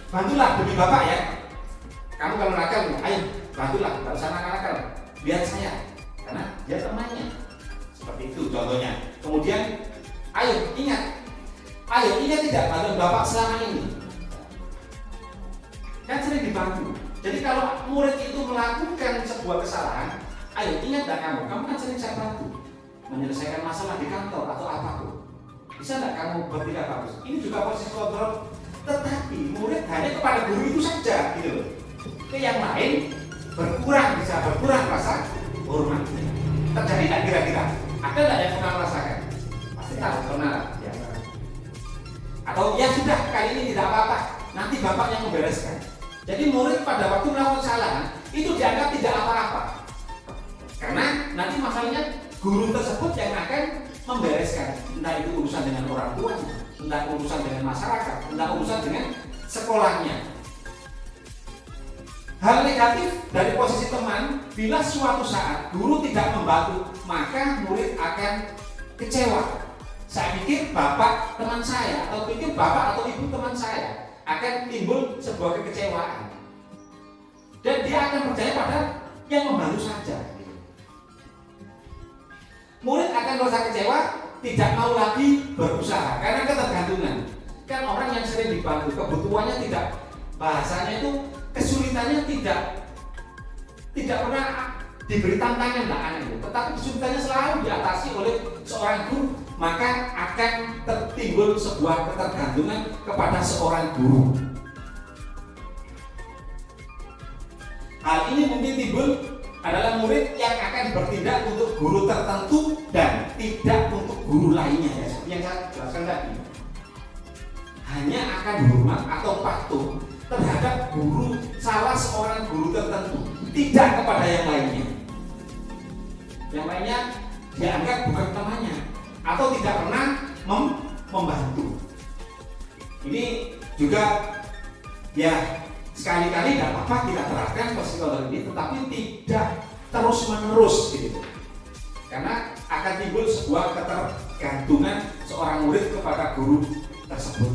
bantulah demi bapak ya. Kamu kalau nakal, ayo bantulah, nggak usah nakal-nakal, lihat saya, karena dia temannya. Seperti itu contohnya. Kemudian, ayo ingat tidak bantuan bapak selama ini. Kan sering dibantu. Jadi kalau murid itu melakukan sebuah kesalahan, ayo ingat tak kamu kan sering saya bantu menyelesaikan masalah di kantor atau apapun. Bisa tidak kamu bertindak bagus? Ini juga posisi kontrol. Tetapi murid hanya kepada guru itu saja, gitu loh. Ke yang lain bisa berkurang rasa hormatnya. Terjadi tidak kira-kira? Ada tidak yang pernah merasakan? Pasti tahu, pernah ya. Atau ya sudah kali ini tidak apa-apa, nanti bapak yang membereskan. Jadi murid pada waktu melakukan kesalahan itu dianggap tidak apa-apa. Karena nanti masalahnya guru tersebut yang akan membereskan, entah itu urusan dengan orang tuanya, entah urusan dengan masyarakat, entah urusan dengan sekolahnya. Hal negatif dari posisi teman, bila suatu saat guru tidak membantu, maka murid akan kecewa. Saya pikir bapak teman saya, atau pikir bapak atau ibu teman saya, akan timbul sebuah kekecewaan. Dan dia akan percaya pada yang membantu saja. Murid akan merasa kecewa, tidak mau lagi berusaha karena ketergantungan. Kan orang yang sering dibantu, kebutuhannya tidak, bahasanya itu kesulitannya tidak pernah diberi tantangan lah itu, tetapi kesulitannya selalu diatasi oleh seorang guru, maka akan tertimbul sebuah ketergantungan kepada seorang guru. Hal ini mungkin timbul adalah murid yang akan bertindak untuk guru tertentu dan tidak untuk guru lainnya ya, seperti yang saya jelaskan tadi. Hanya akan hormat atau patuh terhadap guru, salah seorang guru tertentu, tidak kepada yang lainnya. Yang lainnya dianggap bukan temannya atau tidak pernah membantu. Ini juga ya sekali-kali tidak apa-apa kita terapkan posisi kontrol ini, tetapi tidak terus-menerus gitu. Karena akan timbul sebuah ketergantungan seorang murid kepada guru tersebut.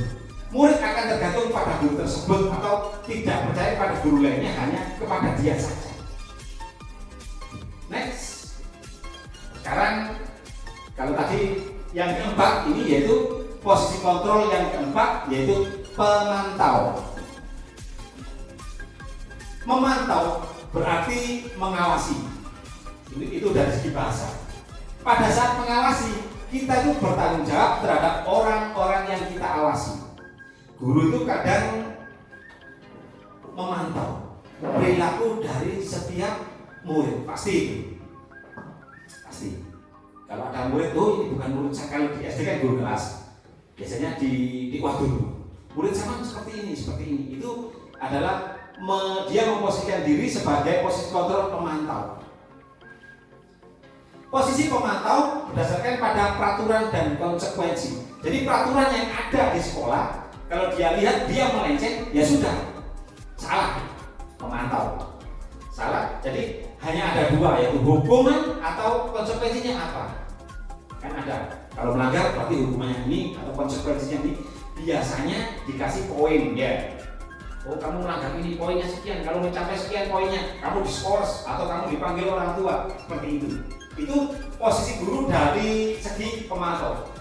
Murid akan tergantung pada guru tersebut atau tidak percaya pada guru lainnya, hanya kepada dia saja. Next. Sekarang kalau tadi yang keempat ini yaitu posisi kontrol yang keempat yaitu pemantau. Memantau berarti mengawasi. Itu dari segi bahasa. Pada saat mengawasi, kita itu bertanggung jawab terhadap orang-orang yang kita awasi. Guru itu kadang memantau perilaku dari setiap murid, pasti. Kalau ada murid, ini bukan murid saya, kalau di SD kan guru kelas, biasanya di dulu. Murid sama seperti ini. Itu adalah dia memposisikan diri sebagai posisi kontrol pemantau. Posisi pemantau berdasarkan pada peraturan dan konsekuensi. Jadi peraturan yang ada di sekolah, kalau dia lihat dia melenceng, ya sudah salah, pemantau salah. Jadi hanya ada dua, yaitu hukuman atau konsekuensinya apa. Kan ada, kalau melanggar berarti hukumannya ini atau konsekuensinya ini. Biasanya dikasih poin ya. Oh, kamu melanggar ini, poinnya sekian. Kalau mencapai sekian poinnya, kamu diskors atau kamu dipanggil orang tua. Seperti itu. Itu posisi guru dari segi pemantau.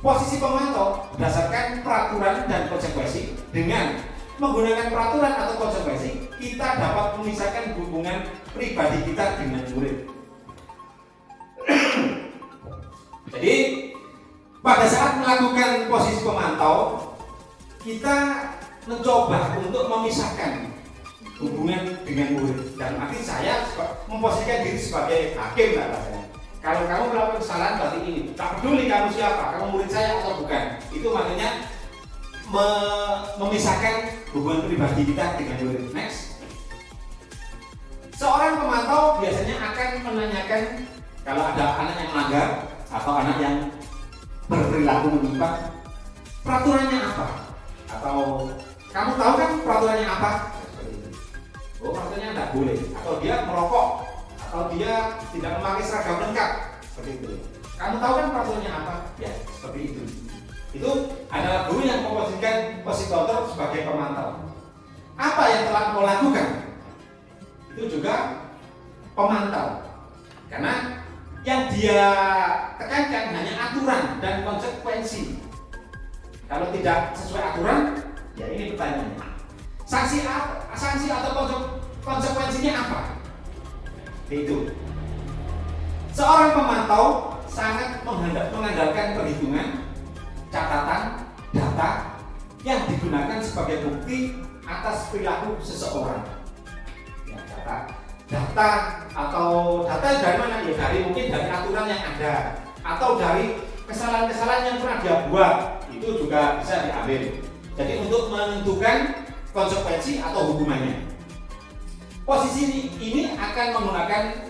Posisi pemantau berdasarkan peraturan dan konsekuensi. Dengan menggunakan peraturan atau konsekuensi, kita dapat memisahkan hubungan pribadi kita dengan murid. Jadi pada saat melakukan posisi pemantau, kita mencoba untuk memisahkan hubungan dengan murid. Dan arti saya memposisikan diri sebagai hakim lah rasanya. Kalau kamu melakukan kesalahan berarti ini, tak peduli kamu siapa, kamu murid saya atau bukan. Itu maknanya memisahkan hubungan pribadi kita dengan murid. Next. Seorang pemantau biasanya akan menanyakan kalau ada anak yang melanggar atau anak yang berperilaku menyimpang, peraturannya apa? Atau kamu tahu kan peraturannya apa? Oh, peraturannya tidak boleh. Atau dia merokok, atau dia tidak memakai seragam lengkap, seperti itu. Kamu tahu kan peraturannya apa? Ya, seperti itu. Itu adalah guru yang memposisikan posisi kontrol sebagai pemantau. Apa yang telah kau lakukan? Itu juga pemantau. Karena yang dia tekankan hanya aturan dan konsekuensi. Kalau tidak sesuai aturan, ya ini pertanyaannya. Sanksi atau konsekuensinya apa? Itu. Seorang pemantau sangat mengandalkan perhitungan, catatan, data yang digunakan sebagai bukti atas perilaku seseorang. Ya, data atau data dari mana? Ya dari mungkin dari aturan yang ada atau dari kesalahan-kesalahan yang pernah dia buat, itu juga bisa diambil. Jadi untuk menentukan konsekuensi atau hukumannya. Posisi ini akan menggunakan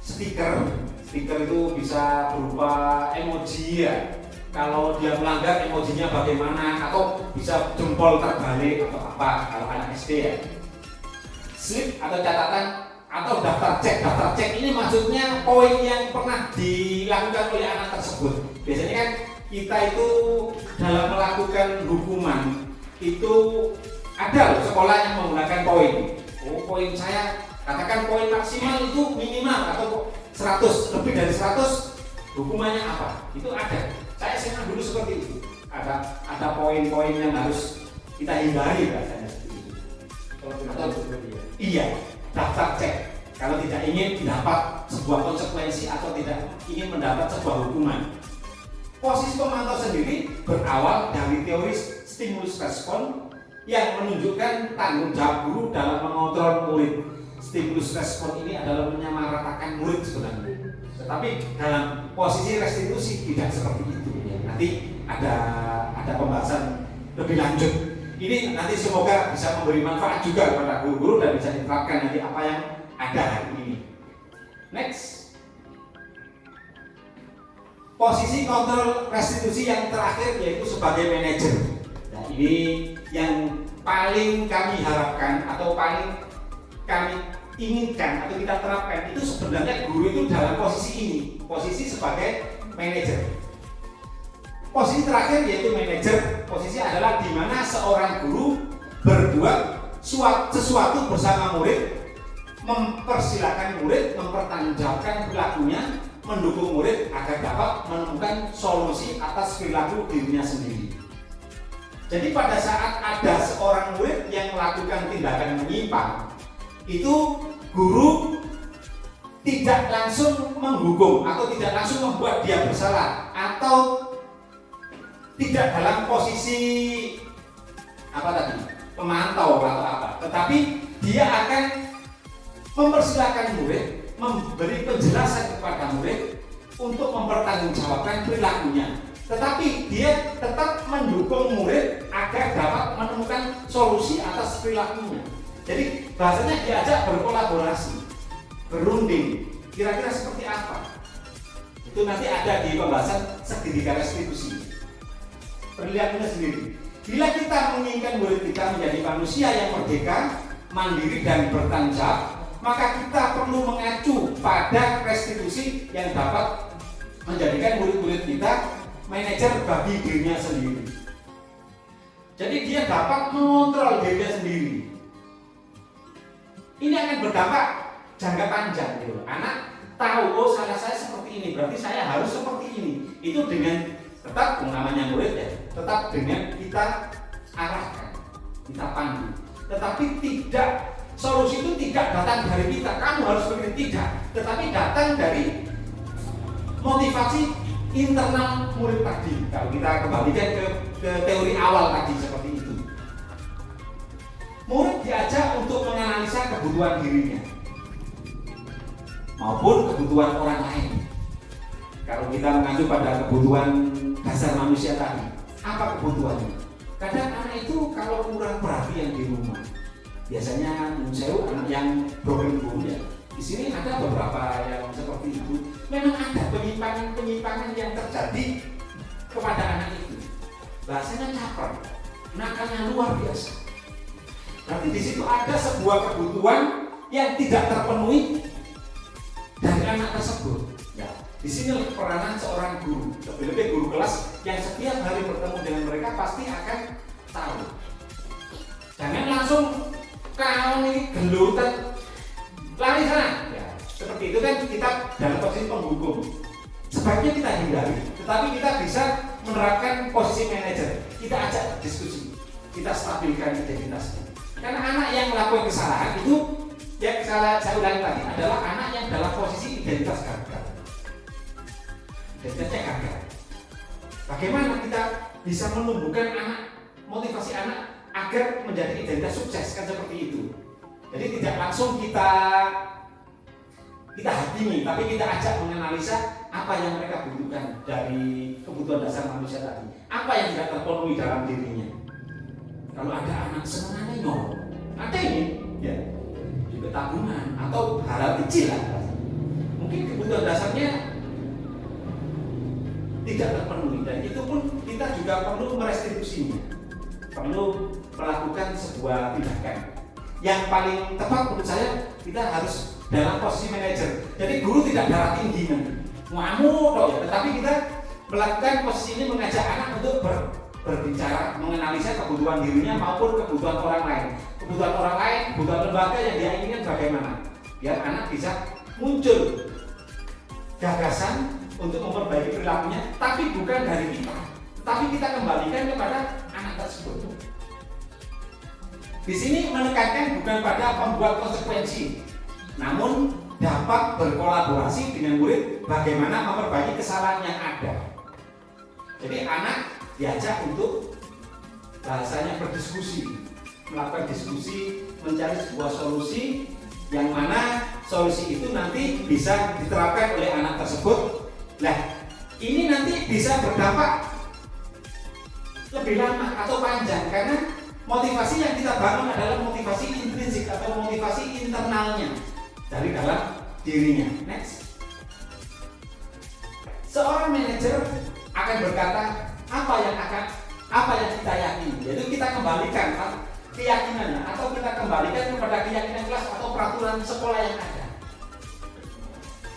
stiker. Stiker itu bisa berupa emoji ya. Kalau dia melanggar emojinya bagaimana, atau bisa jempol terbalik atau apa kalau anak SD ya. Slip atau catatan atau daftar cek. Daftar cek ini maksudnya poin yang pernah dilakukan oleh anak tersebut. Biasanya kan kita itu dalam melakukan hukuman itu ada loh sekolah yang menggunakan poin. Oh, poin saya katakan poin maksimal itu minimal atau 100, lebih dari 100 hukumannya apa? Itu ada. Saya SMA dulu seperti itu. Ada poin-poin yang harus kita hindari rasanya seperti itu. Iya, daftar cek. Kalau tidak ingin mendapat sebuah konsekuensi atau tidak ingin mendapat sebuah hukuman. Posisi pemantau sendiri berawal dari teori stimulus respon yang menunjukkan tanggung jawab guru dalam mengontrol murid. Stimulus respon ini adalah menyamaratakan murid sebenarnya. Tetapi dalam posisi restitusi tidak seperti itu. Nanti ada pembahasan lebih lanjut. Ini nanti semoga bisa memberi manfaat juga kepada guru-guru dan bisa diterapkan nanti apa yang ada hari ini. Next. Posisi kontrol restitusi yang terakhir yaitu sebagai manajer. Nah, ini yang paling kami harapkan atau paling kami inginkan atau kita terapkan itu sebenarnya guru itu dalam posisi ini, posisi sebagai manajer. Posisi terakhir yaitu manajer, posisi adalah di mana seorang guru berbuat sesuatu bersama murid, mempersilahkan murid mempertanggungjawabkan perilakunya, mendukung murid agar dapat menemukan solusi atas perilaku dirinya sendiri. Jadi pada saat ada seorang murid yang melakukan tindakan menyimpang, itu guru tidak langsung menghukum atau tidak langsung membuat dia bersalah atau tidak dalam posisi pemantau atau apa, tetapi dia akan mempersilahkan murid, memberi penjelasan kepada murid untuk mempertanggungjawabkan perilakunya, tetapi dia tetap mendukung murid agar dapat menemukan solusi atas perilakunya. Jadi bahasanya diajak berkolaborasi, berunding, kira-kira seperti apa. Itu nanti ada di pembahasan segitiga restitusi. Perlihatnya sendiri. Bila kita menginginkan murid kita menjadi manusia yang merdeka, mandiri dan bertanggung jawab, maka kita perlu mengacu pada restitusi yang dapat menjadikan murid-murid kita manajer bagi dirinya sendiri. Jadi dia dapat mengontrol dirinya sendiri. Ini akan berdampak jangka panjang gitu. Anak tahu, oh salah saya seperti ini, berarti saya harus seperti ini. Itu dengan tetap namanya murid ya, tetap dengan kita arahkan, kita pandu. Tetapi tidak, solusi itu tidak datang dari kita, kamu harus begini, tidak. Tetapi datang dari motivasi internal murid tadi. Kalau kita kembalikan ke teori awal tadi seperti itu. Murid diajak untuk menganalisa kebutuhan dirinya maupun kebutuhan orang lain. Kalau kita mengacu pada kebutuhan dasar manusia tadi, apa kebutuhannya? Kadang anak itu kalau kurang perhatian di rumah, biasanya saya anak yang broken home ya. Di sini ada beberapa yang seperti itu. Memang ada penyimpangan yang terjadi kepada anak itu. Bahasanya caper, nakalnya luar biasa. Berarti di situ ada sebuah kebutuhan yang tidak terpenuhi dari anak tersebut. Ya, di sini peranan seorang guru, lebih-lebih guru kelas yang setiap hari bertemu dengan mereka pasti akan tahu. Jangan langsung kau ini gelutan lari sana. Ya, seperti itu kan kita dalam posisi penghukum. Sebaiknya kita hindari, tetapi kita bisa menerapkan posisi manajer. Kita ajak diskusi, kita stabilkan identitasnya. Karena anak yang melakukan kesalahan itu, ya saya ulangi lagi, adalah anak yang dalam posisi identitas gagal. Identitasnya gagal. Bagaimana kita bisa menumbuhkan anak, motivasi anak agar menjadi identitas sukses, kan seperti itu. Jadi tidak langsung kita hakimi, tapi kita ajak menganalisa apa yang mereka butuhkan dari kebutuhan dasar manusia tadi. Apa yang tidak terpenuhi dalam dirinya. Kalau ada anak sebenarnya ada ini, ya juga tabungan atau hal kecil lah. Mungkin kebutuhan dasarnya tidak terpenuhi, dan itu pun kita juga perlu merestitusinya, perlu melakukan sebuah tindakan. Yang paling tepat menurut saya, kita harus dalam posisi manajer. Jadi guru tidak darah tinggi ngamuk, tetapi kita melakukan posisi ini, mengajak anak untuk berbicara, menganalisa kebutuhan dirinya maupun kebutuhan orang lain. Kebutuhan orang lain, kebutuhan lembaga yang dia inginkan bagaimana, biar anak bisa muncul gagasan untuk memperbaiki perilakunya, tapi bukan dari kita, tapi kita kembalikan kepada anak tersebut. Di sini menekankan bukan pada membuat konsekuensi, namun dapat berkolaborasi dengan murid bagaimana memperbaiki kesalahan yang ada. Jadi anak diajak untuk bahasanya berdiskusi, melakukan diskusi, mencari sebuah solusi yang mana solusi itu nanti bisa diterapkan oleh anak tersebut. Nah, ini nanti bisa berdampak lebih lama atau panjang karena motivasi yang kita bangun adalah motivasi intrinsik atau motivasi internalnya dari dalam dirinya. Next. Seorang manajer akan berkata apa yang kita yakini. Jadi kita kembalikan keyakinannya atau kita kembalikan kepada keyakinan kelas atau peraturan sekolah yang ada.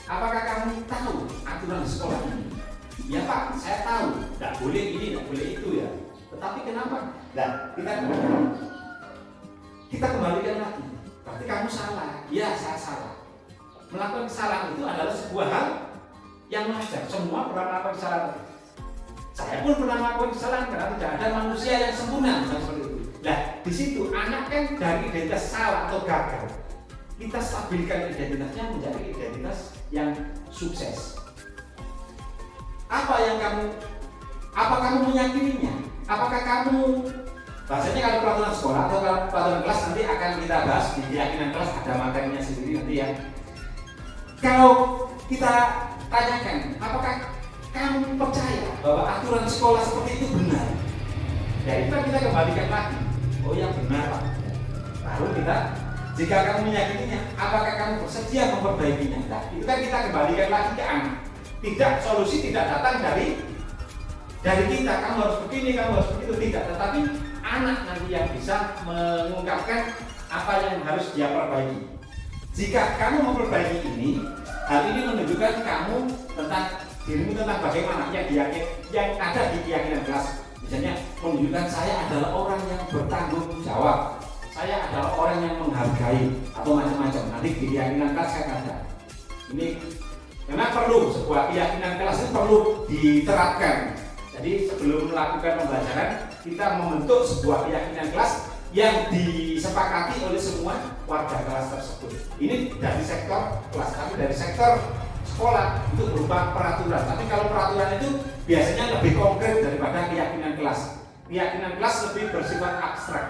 Apakah kamu tahu aturan di sekolah ini? Ya Pak, saya tahu. Tidak boleh ini, tidak boleh itu ya. Tetapi kenapa? Nah, kita kembalikan lagi. Berarti kamu salah. Ya, saya salah. Melakukan kesalahan itu adalah sebuah hal yang wajar. Semua pernah melakukan kesalahan. Saya pun pernah melakukan kesalahan karena tidak ada manusia yang sempurna seperti itu. Nah, di situ anak kan dari identitas salah atau gagal. Kita stabilkan identitasnya menjadi identitas yang sukses. Apa kamu meyakininya? Apakah kamu, bahasanya kalau peraturan sekolah atau kalau peraturan kelas nanti akan kita bahas di keyakinan kelas, ada materinya sendiri nanti ya. Kalau kita tanyakan, apakah kamu percaya bahwa aturan sekolah seperti itu benar? Ya itu kan kita kembalikan lagi. Oh yang benar Pak. Lalu kita, jika kamu meyakininya, apakah kamu bersedia memperbaikinya? Nah, itu kan kita kembalikan lagi ke anak. Tidak, solusi tidak datang dari kita, kamu harus begini, kamu harus begitu, tidak. Tetapi anak nanti yang bisa mengungkapkan apa yang harus dia perbaiki. Jika kamu memperbaiki ini, hal ini menunjukkan kamu tentang dirimu, tentang bagaimana yang ada di keyakinan kelas. Misalnya menunjukkan saya adalah orang yang bertanggung jawab, saya adalah orang yang menghargai, atau macam-macam. Nanti di keyakinan kelas saya ada. Ini karena perlu sebuah keyakinan kelas itu perlu diterapkan. Jadi sebelum melakukan pembelajaran, kita membentuk sebuah keyakinan kelas yang disepakati oleh semua warga kelas tersebut. Ini dari sektor kelas, tapi dari sektor sekolah itu berupa peraturan. Tapi kalau peraturan itu biasanya lebih konkret daripada keyakinan kelas. Keyakinan kelas lebih bersifat abstrak.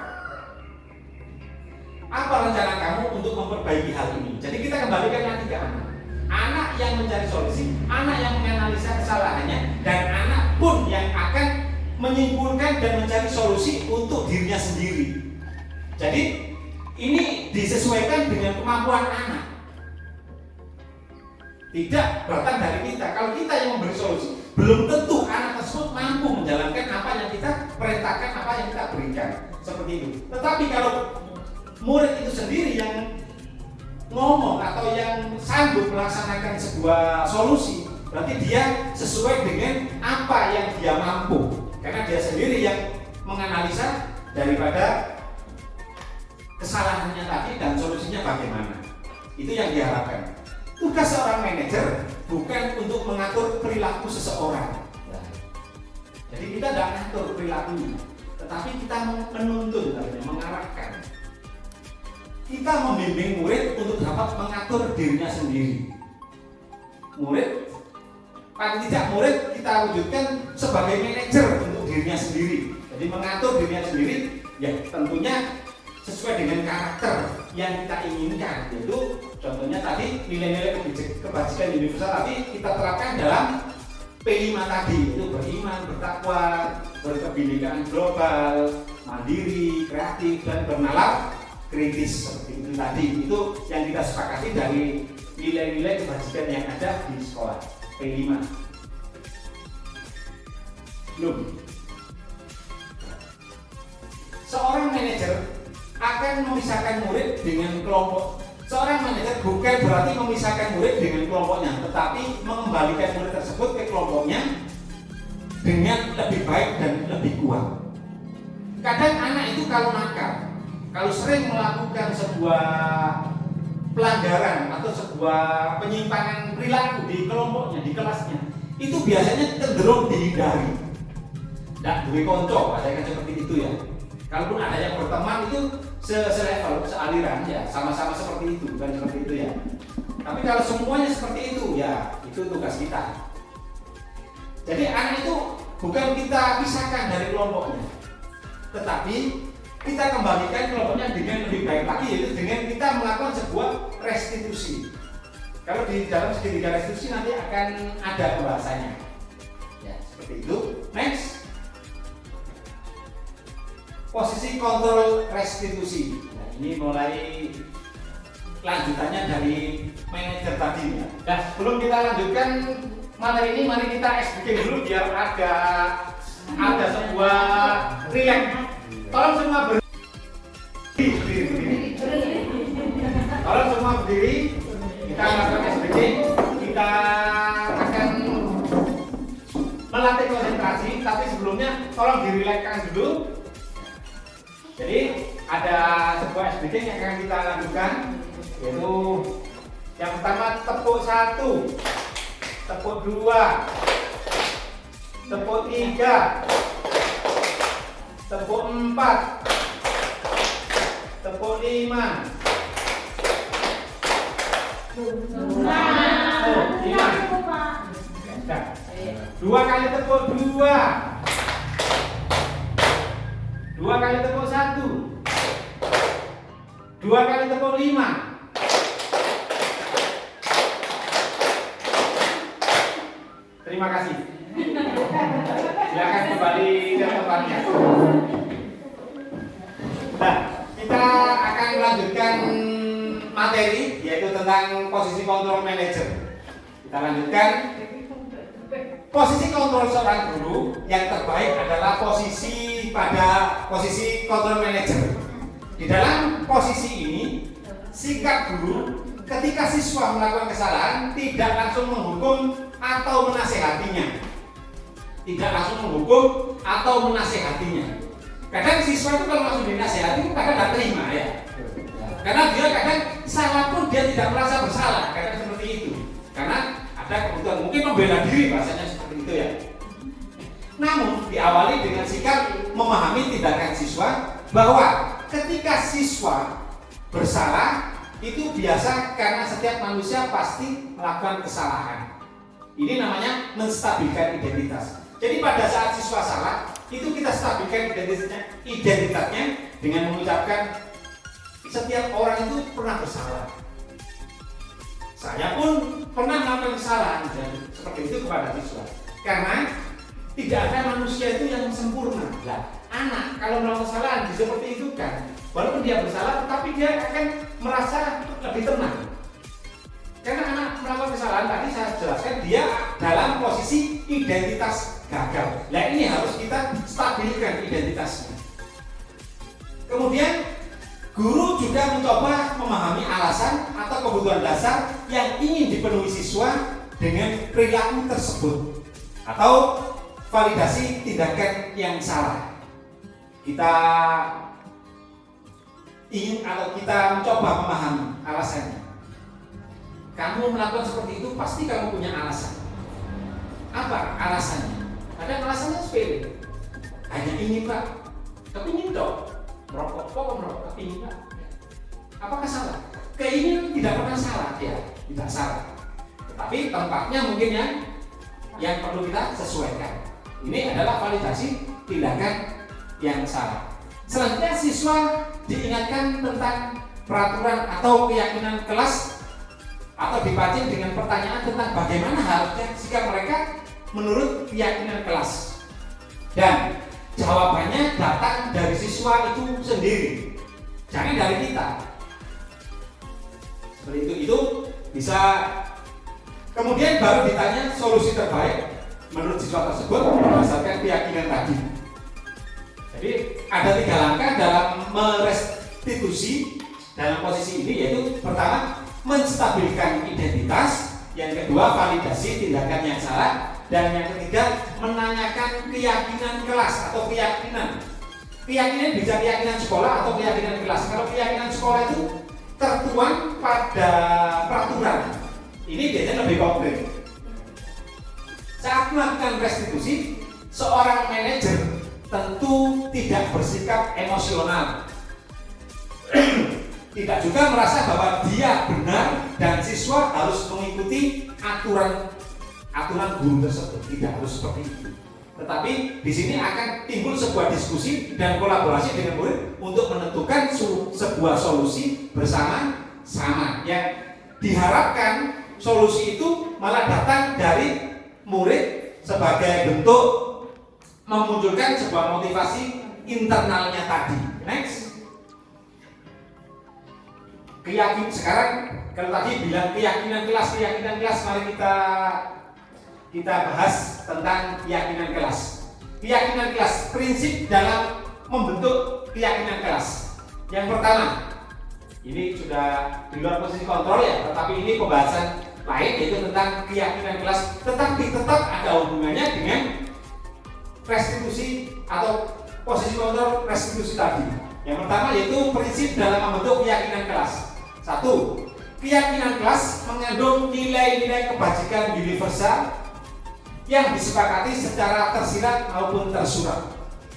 Apa rencana kamu untuk memperbaiki hal ini? Jadi kita kembalikan lagi ke anak. Anak yang mencari solusi, anak yang menganalisa kesalahannya, dan anak pun yang akan menyimpulkan dan mencari solusi untuk dirinya sendiri. Jadi ini disesuaikan dengan kemampuan anak. Tidak datang dari kita. Kalau kita yang memberi solusi, belum tentu anak tersebut mampu menjalankan apa yang kita perintahkan, apa yang kita berikan. Seperti itu. Tetapi kalau murid itu sendiri yang ngomong atau yang sanggup melaksanakan sebuah solusi, berarti dia sesuai dengan apa yang dia mampu, karena dia sendiri yang menganalisa daripada kesalahannya tadi dan solusinya bagaimana. Itu yang diharapkan. Tugas seorang manajer bukan untuk mengatur perilaku seseorang. Jadi kita tidak mengatur perilakunya, tetapi kita menuntun, mengarahkan. Kita membimbing murid untuk dapat mengatur dirinya sendiri. Murid, paling tidak murid kita wujudkan sebagai manajer untuk dirinya sendiri. Jadi mengatur dirinya sendiri, ya tentunya sesuai dengan karakter yang kita inginkan. Yaitu contohnya tadi nilai-nilai kebajikan universal tadi kita terapkan dalam P5 tadi, itu beriman, bertakwa, berkebinekaan global, mandiri, kreatif, dan bernalar kritis. Seperti itu tadi, itu yang kita sepakati dari nilai-nilai kebajikan yang ada di sekolah P5. Belum. Seorang manajer akan memisahkan murid dengan kelompok. Seorang manajer bukan berarti memisahkan murid dengan kelompoknya, tetapi mengembalikan murid tersebut ke kelompoknya dengan lebih baik dan lebih kuat. Kadang anak itu kalau nakal, kalau sering melakukan sebuah pelanggaran atau sebuah penyimpangan perilaku di kelompoknya, di kelasnya, itu biasanya cenderung dihindari. Tidak duwe konco, ada yang seperti itu ya. Kalaupun ada yang berteman itu selevel, sealiran ya, sama-sama seperti itu, bukan seperti itu ya. Tapi kalau semuanya seperti itu ya, itu tugas kita. Jadi anak itu bukan kita pisahkan dari kelompoknya, tetapi kita kembalikan kelompoknya dengan lebih baik lagi, yaitu dengan kita melakukan sebuah restitusi. Kalau di dalam segitiga restitusi nanti akan ada pembahasannya. Ya, seperti itu. Next. Posisi kontrol restitusi. Nah, ini mulai lanjutannya dari manajer tadi ya. Nah, sebelum kita lanjutkan materi ini, mari kita SBK dulu biar ada sebuah relax. Tolong semua berdiri. Tolong semua berdiri. Kita lakukan SBK. Kita akan melatih konsentrasi, tapi sebelumnya tolong direlakskan dulu. Jadi ada sebuah SBK yang akan kita lakukan, yaitu yang pertama tepuk 1, tepuk 2, tepuk 3, tepuk 4, tepuk 5. Oh, 5. 2 kali tepuk 2. 2 kali tepuk 1, 2 kali tepuk 5. Terima kasih. Silakan kembali ke tempatnya. Nah, kita akan melanjutkan materi, yaitu tentang posisi kontrol manager. Kita lanjutkan. Posisi kontrol seorang guru yang terbaik adalah posisi kontrol manager. Di dalam posisi ini, sikap guru ketika siswa melakukan kesalahan tidak langsung menghukum atau menasehatinya. Tidak langsung menghukum atau menasehatinya. Kadang siswa itu kalau langsung dinasehati kadang tidak terima ya. Karena dia kadang salah pun dia tidak merasa bersalah, kadang seperti itu. Karena ada kebutuhan mungkin membela diri bahasanya seperti itu ya. Namun diawali dengan sikap memahami tindakan siswa bahwa ketika siswa bersalah itu biasa karena setiap manusia pasti melakukan kesalahan. Ini namanya menstabilkan identitas. Jadi pada saat siswa salah itu kita stabilkan identitasnya dengan mengucapkan setiap orang itu pernah bersalah. Saya pun pernah melakukan kesalahan seperti itu kepada siswa. Karena tidak ada manusia itu yang sempurna. Nah, anak kalau melakukan kesalahan seperti itu kan, walaupun dia bersalah, tetapi dia akan merasa lebih tenang. Karena anak melakukan kesalahan tadi saya jelaskan dia dalam posisi identitas gagal. Nah ini harus kita stabilkan identitasnya. Kemudian guru juga mencoba memahami alasan atau kebutuhan dasar yang ingin dipenuhi siswa dengan perilaku tersebut atau validasi tindakan yang salah. Kita ingin atau kita mencoba memahami alasannya. Kamu melakukan seperti itu pasti kamu punya alasan. Apa alasannya? Kadang alasannya sepele. Hanya ingin Pak, kepingin dong. Merokok, kok merokok, kepingin Pak. Apakah salah? Keinginan tidak pernah salah, ya, tidak salah. Tetapi tempatnya mungkin yang perlu kita sesuaikan. Ini adalah validasi tindakan yang salah. Selanjutnya siswa diingatkan tentang peraturan atau keyakinan kelas atau dipancing dengan pertanyaan tentang bagaimana harusnya sikap mereka menurut keyakinan kelas. Dan jawabannya datang dari siswa itu sendiri, jangan dari kita. Seperti itu bisa. Kemudian baru ditanya solusi terbaik menurut siswa tersebut berdasarkan keyakinan tadi. Jadi ada 3 langkah dalam merestitusi dalam posisi ini, yaitu pertama menstabilkan identitas, yang kedua validasi tindakan yang salah, dan yang ketiga menanyakan keyakinan kelas atau keyakinan. Keyakinan bisa keyakinan sekolah atau keyakinan kelas. Kalau keyakinan sekolah itu tertuang pada peraturan. Ini biasanya lebih konkret. Saat melakukan restitusi, seorang manajer tentu tidak bersikap emosional. Tidak juga merasa bahwa dia benar dan siswa harus mengikuti aturan guru tersebut. Tidak harus seperti itu. Tetapi di sini akan timbul sebuah diskusi dan kolaborasi dengan murid untuk menentukan sebuah solusi bersama-sama. Yang diharapkan solusi itu malah datang dari murid sebagai bentuk memunculkan sebuah motivasi internalnya tadi. Next. Sekarang kalau tadi bilang keyakinan kelas, mari kita bahas tentang keyakinan kelas. Keyakinan kelas, prinsip dalam membentuk keyakinan kelas. Yang pertama, ini sudah di luar posisi kontrol ya, tetapi ini pembahasan lain yaitu tentang keyakinan kelas, tetapi tetap ada hubungannya dengan restitusi atau posisi kontrol restitusi tadi. Yang pertama yaitu prinsip dalam membentuk keyakinan kelas. 1. Keyakinan kelas mengandung nilai-nilai kebajikan universal yang disepakati secara tersirat maupun tersurat.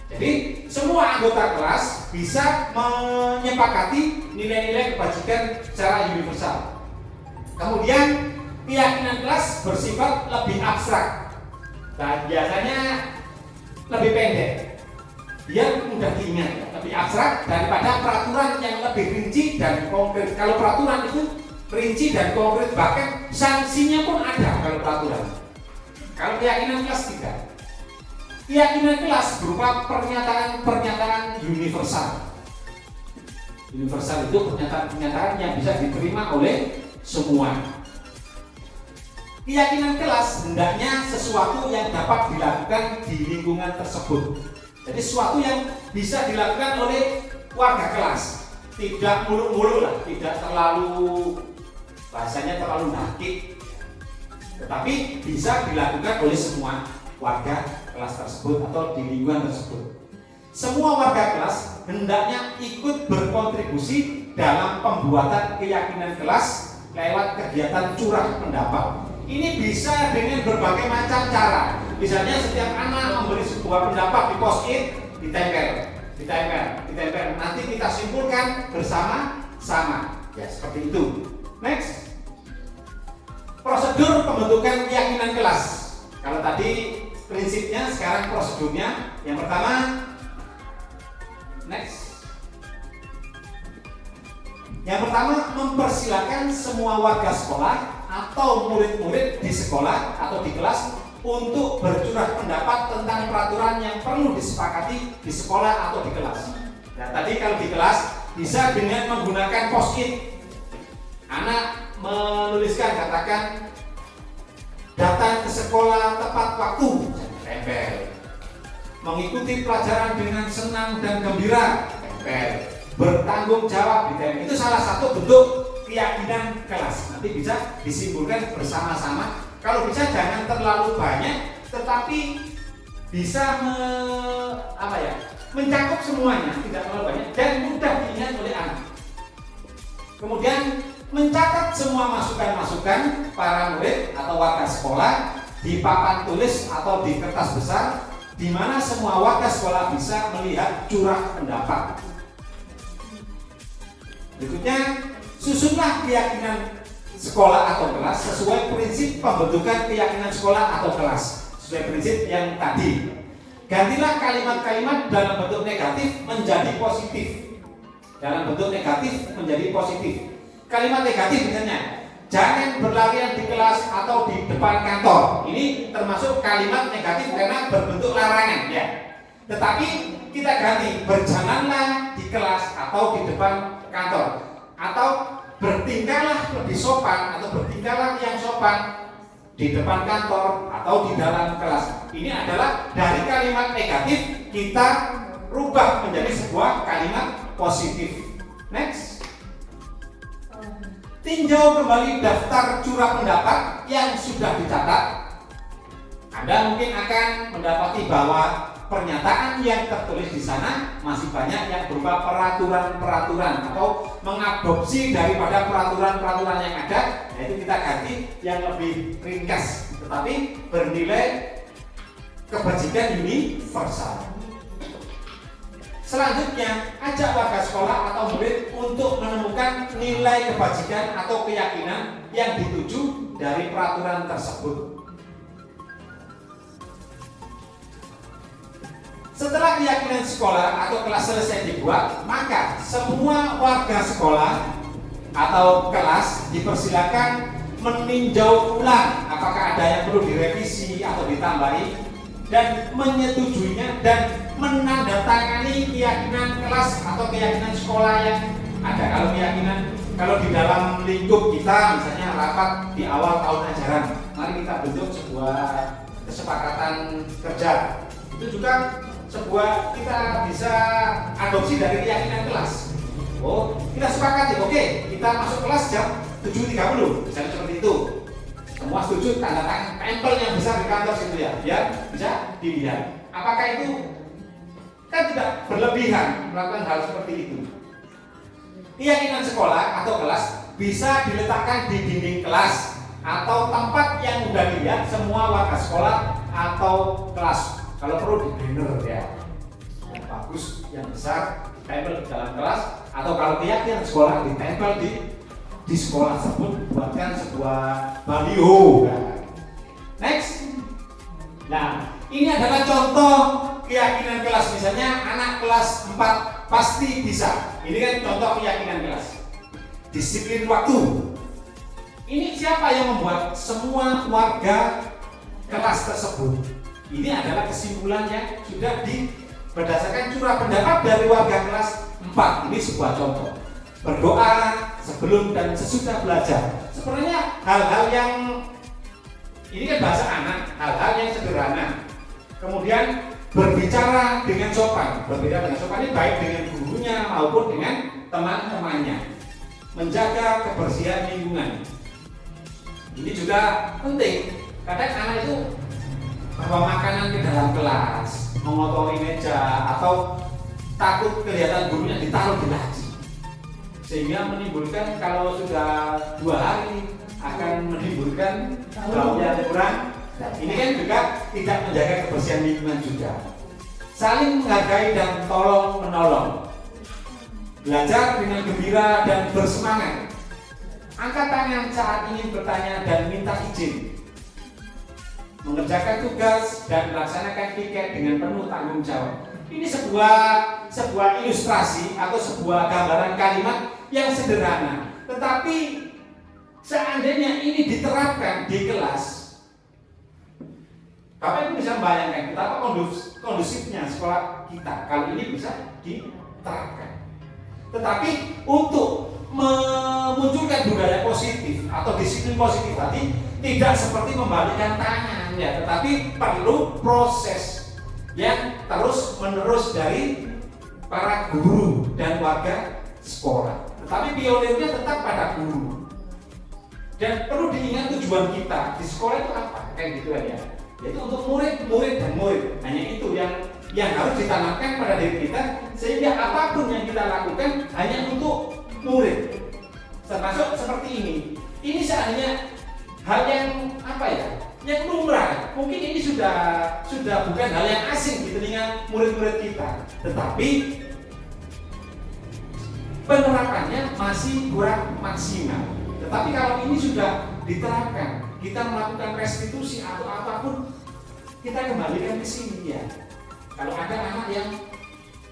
Jadi semua anggota kelas bisa menyepakati nilai-nilai kebajikan secara universal. Kemudian keyakinan kelas bersifat lebih abstrak dan biasanya lebih pendek. Dia mudah diingat, lebih abstrak daripada peraturan yang lebih rinci dan konkret. Kalau peraturan itu rinci dan konkret, bahkan sanksinya pun ada kalau peraturan. Kalau keyakinan kelas tidak. Keyakinan kelas berupa pernyataan universal. Universal itu pernyataan yang bisa diterima oleh semua. keyakinan kelas hendaknya sesuatu yang dapat dilakukan di lingkungan tersebut. Jadi sesuatu yang bisa dilakukan oleh warga kelas, tidak muluk-muluk lah, tidak terlalu bahasanya terlalu nakik, tetapi bisa dilakukan oleh semua warga kelas tersebut atau di lingkungan tersebut. Semua warga kelas hendaknya ikut berkontribusi dalam pembuatan keyakinan kelas lewat kegiatan curah pendapat. Ini bisa dengan berbagai macam cara. Misalnya setiap anak memberi sebuah pendapat di post-it, ditempel. Nanti kita simpulkan bersama-sama. Ya, seperti itu. Next. Prosedur pembentukan keyakinan kelas. Kalau tadi prinsipnya, sekarang prosedurnya. Yang pertama, next. Yang pertama, mempersilakan semua warga sekolah atau murid-murid di sekolah atau di kelas untuk bercurah pendapat tentang peraturan yang perlu disepakati di sekolah atau di kelas. Nah, tadi kalau di kelas bisa dengan menggunakan post-it. Anak menuliskan, katakan datang ke sekolah tepat waktu, tempel. Mengikuti pelajaran dengan senang dan gembira, tempel. Bertanggung jawab, ditempel. Itu salah satu bentuk keyakinan kelas. Nanti bisa disimpulkan bersama-sama. Kalau bisa jangan terlalu banyak, tetapi bisa mencakup semuanya, tidak terlalu banyak dan mudah diingat oleh anak. Kemudian mencatat semua masukan-masukan para murid atau warga sekolah di papan tulis atau di kertas besar, di mana semua warga sekolah bisa melihat curah pendapat. Berikutnya, susunlah keyakinan sekolah atau kelas sesuai prinsip pembentukan keyakinan sekolah atau kelas. Sesuai prinsip yang tadi. Gantilah kalimat-kalimat dalam bentuk negatif menjadi positif. Dalam bentuk negatif menjadi positif. Kalimat negatif misalnya, jangan berlarian di kelas atau di depan kantor. Ini termasuk kalimat negatif karena berbentuk larangan, ya. Tetapi kita ganti, berjalanlah di kelas atau di depan kantor, atau bertingkahlah lebih sopan atau bertingkahlah yang sopan di depan kantor atau di dalam kelas. Ini adalah dari kalimat negatif kita rubah menjadi sebuah kalimat positif. Next. Tinjau kembali daftar curah pendapat yang sudah dicatat. Anda mungkin akan mendapati bahwa pernyataan yang tertulis di sana masih banyak yang berupa peraturan-peraturan atau mengadopsi daripada peraturan-peraturan yang ada, yaitu kita ganti yang lebih ringkas tetapi bernilai kebajikan universal. Selanjutnya, ajak warga sekolah atau murid untuk menemukan nilai kebajikan atau keyakinan yang dituju dari peraturan tersebut. Setelah keyakinan sekolah atau kelas selesai dibuat, maka semua warga sekolah atau kelas dipersilakan meninjau ulang apakah ada yang perlu direvisi atau ditambahi dan menyetujuinya dan menandatangani keyakinan kelas atau keyakinan sekolah yang ada. Kalau di dalam lingkup kita misalnya rapat di awal tahun ajaran, mari kita bentuk sebuah kesepakatan kerja. Itu juga sebuah kita bisa adopsi dari keyakinan kelas. Oh, kita sepakati, oke, kita masuk kelas jam 7.30, misalnya seperti itu. Semua setuju, tanda tangan, tempel yang besar di kantor situ ya, biar bisa dilihat. Apakah itu kan tidak berlebihan melakukan hal seperti itu? Keyakinan sekolah atau kelas bisa diletakkan di dinding kelas atau tempat yang mudah dilihat semua warga sekolah atau kelas. Kalau perlu di banner ya, yang bagus, yang besar, ditempel di dalam kelas, atau kalau keyakinan sekolah ditempel di sekolah tersebut, buatkan sebuah baliho. Next. Nah, ini adalah contoh keyakinan kelas. Misalnya anak kelas 4 pasti bisa. Ini kan contoh keyakinan kelas. Disiplin waktu. Ini siapa yang membuat? Semua warga kelas tersebut. Ini adalah kesimpulan yang sudah berdasarkan curah pendapat dari warga kelas 4. Ini sebuah contoh. Berdoa sebelum dan sesudah belajar. Sebenarnya hal-hal yang Ini kan bahasa anak, hal-hal yang sederhana. Kemudian berbicara dengan sopan. Berbicara dengan sopan ini baik dengan gurunya maupun dengan teman-temannya. Menjaga kebersihan lingkungan. Ini juga penting. Kadang anak itu bawa makanan ke dalam kelas, mengotori meja, atau takut kelihatan gurunya ditaruh di laci, sehingga menimbulkan kalau sudah 2 hari akan menimbulkan bau yang kurang. Ini kan juga tidak menjaga kebersihan lingkungan juga. Saling menghargai dan tolong menolong. Belajar dengan gembira dan bersemangat. Angkat tangan saat ingin bertanya dan minta izin. Mengerjakan tugas dan melaksanakan piket dengan penuh tanggung jawab. Ini sebuah ilustrasi atau sebuah gambaran kalimat yang sederhana. Tetapi seandainya ini diterapkan di kelas, Bapak Ibu bisa membayangkan betapa kondusifnya sekolah kita kalau ini bisa diterapkan. Tetapi untuk memunculkan budaya positif atau disiplin positif tadi tidak seperti membalikkan tangan ya, tetapi perlu proses yang terus-menerus dari para guru dan warga sekolah. Tetapi pionirnya tetap pada guru. Dan perlu diingat tujuan kita di sekolah itu apa? Kayak gitu ya. Yaitu untuk murid dan murid. Hanya itu yang harus ditanamkan pada diri kita, sehingga apapun yang kita lakukan hanya untuk murid. Termasuk seperti ini. Ini seandainya hal yang apa ya? Yang lumrah. Mungkin ini sudah bukan hal yang asing di telinga murid-murid kita. Tetapi penerapannya masih kurang maksimal. Tetapi kalau ini sudah diterapkan, kita melakukan restitusi atau apapun, kita kembalikan ke sini ya. Kalau ada anak yang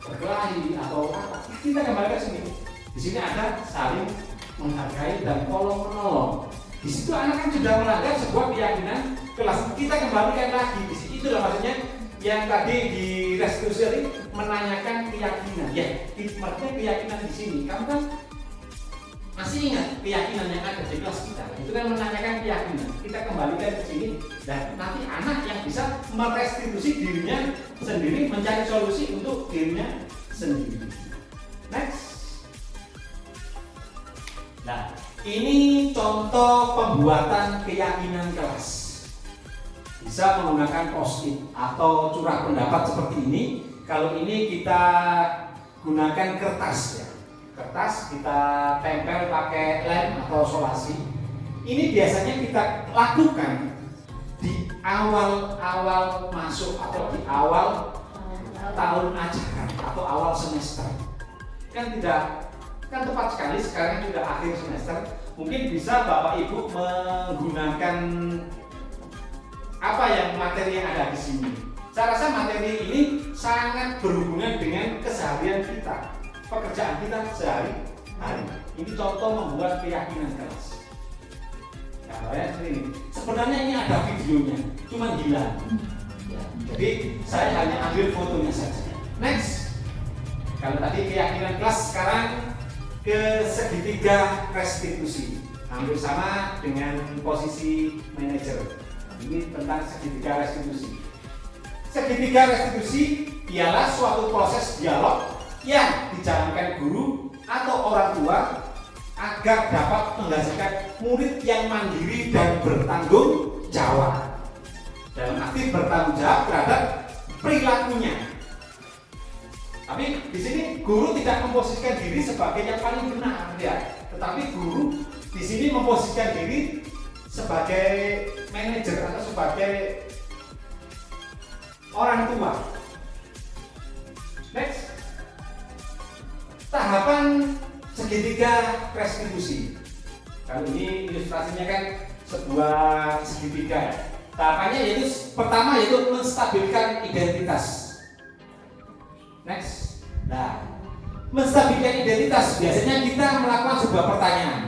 berkelahi atau apa, kita kembalikan ke sini. Di sini ada saling menghargai dan tolong menolong. Di situ anak kan sudah melanggar sebuah keyakinan kelas. Kita kembalikan lagi di situ. Itulah maksudnya yang tadi di restitusi tadi menanyakan keyakinan. Ya, maksudnya keyakinan di sini. Kamu kan masih ingat keyakinan yang ada di kelas kita? Itu kan menanyakan keyakinan. Kita kembalikan ke sini dan nanti anak yang bisa merestitusi dirinya sendiri, mencari solusi untuk dirinya sendiri. Next. Nah, ini contoh pembuatan keyakinan kelas. Bisa menggunakan post-it atau curah pendapat seperti ini. Kalau ini kita gunakan kertas ya. Kertas kita tempel pakai lem atau solasi. Ini biasanya kita lakukan di awal-awal masuk atau di awal tahun ajaran atau awal semester. Kan tepat sekali sekarang sudah akhir semester. Mungkin bisa Bapak Ibu menggunakan apa yang materi yang ada di sini. Saya rasa materi ini sangat berhubungan dengan keseharian kita, pekerjaan kita sehari-hari. Ini contoh membuat keyakinan kelas. Nah, ini. Sebenarnya ini ada videonya, cuma hilang. Ya, jadi saya hanya ambil fotonya saja. Next. Kalau tadi keyakinan kelas, sekarang ke segitiga restitusi. Hampir sama dengan posisi manajer. Ini tentang segitiga restitusi. Segitiga restitusi ialah suatu proses dialog yang dijalankan guru atau orang tua agar dapat menghasilkan murid yang mandiri dan bertanggung jawab. Dalam arti bertanggung jawab terhadap perilakunya. Tapi di sini guru tidak memposisikan diri sebagai yang paling benar, ya. Tetapi guru di sini memposisikan diri sebagai manajer atau sebagai orang tua. Next. Tahapan segitiga restitusi. Kalau ini ilustrasinya kan sebuah segitiga. Tahapannya yaitu pertama yaitu menstabilkan identitas. Next. Nah, menstabilkan identitas biasanya kita melakukan sebuah pertanyaan.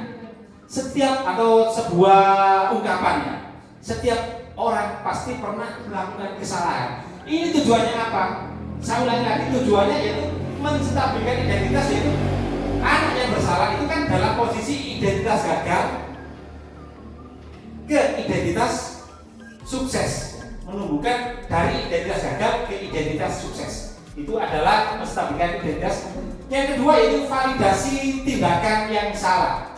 Setiap atau sebuah ungkapannya. Setiap orang pasti pernah melakukan kesalahan. Ini tujuannya apa? Saya ulangi lagi, tujuannya yaitu menstabilkan identitas, yaitu anak yang bersalah itu kan dalam posisi identitas gagal ke identitas menumbuhkan dari identitas gagal ke identitas sukses. Itu adalah menstabilkan identitas. Yang kedua yaitu validasi tindakan yang salah.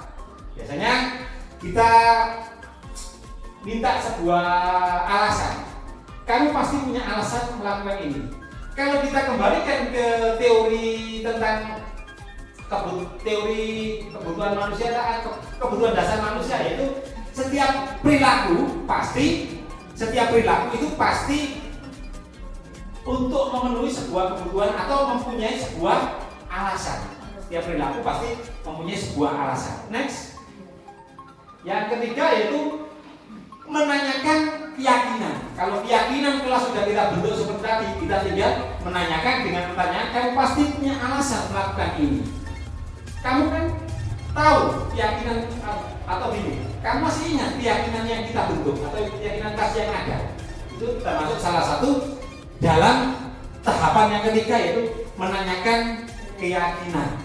Biasanya kita minta sebuah alasan. Kamu pasti punya alasan melakukan ini. Kalau kita kembalikan ke teori tentang teori kebutuhan manusia, kebutuhan dasar manusia, yaitu setiap perilaku itu pasti untuk memenuhi sebuah kebutuhan atau mempunyai sebuah alasan. Setiap perilaku pasti mempunyai sebuah alasan. Next. Yang ketiga yaitu menanyakan keyakinan. Kalau keyakinan kelas sudah kita bentuk seperti tadi, kita tinggal menanyakan dengan pertanyaan, kamu pasti punya alasan melakukan ini. Kamu kan tahu keyakinan atau ini. Kamu masih ingat keyakinan yang kita bentuk atau keyakinan kelas yang ada. Itu termasuk salah satu dalam tahapan yang ketiga yaitu menanyakan keyakinan.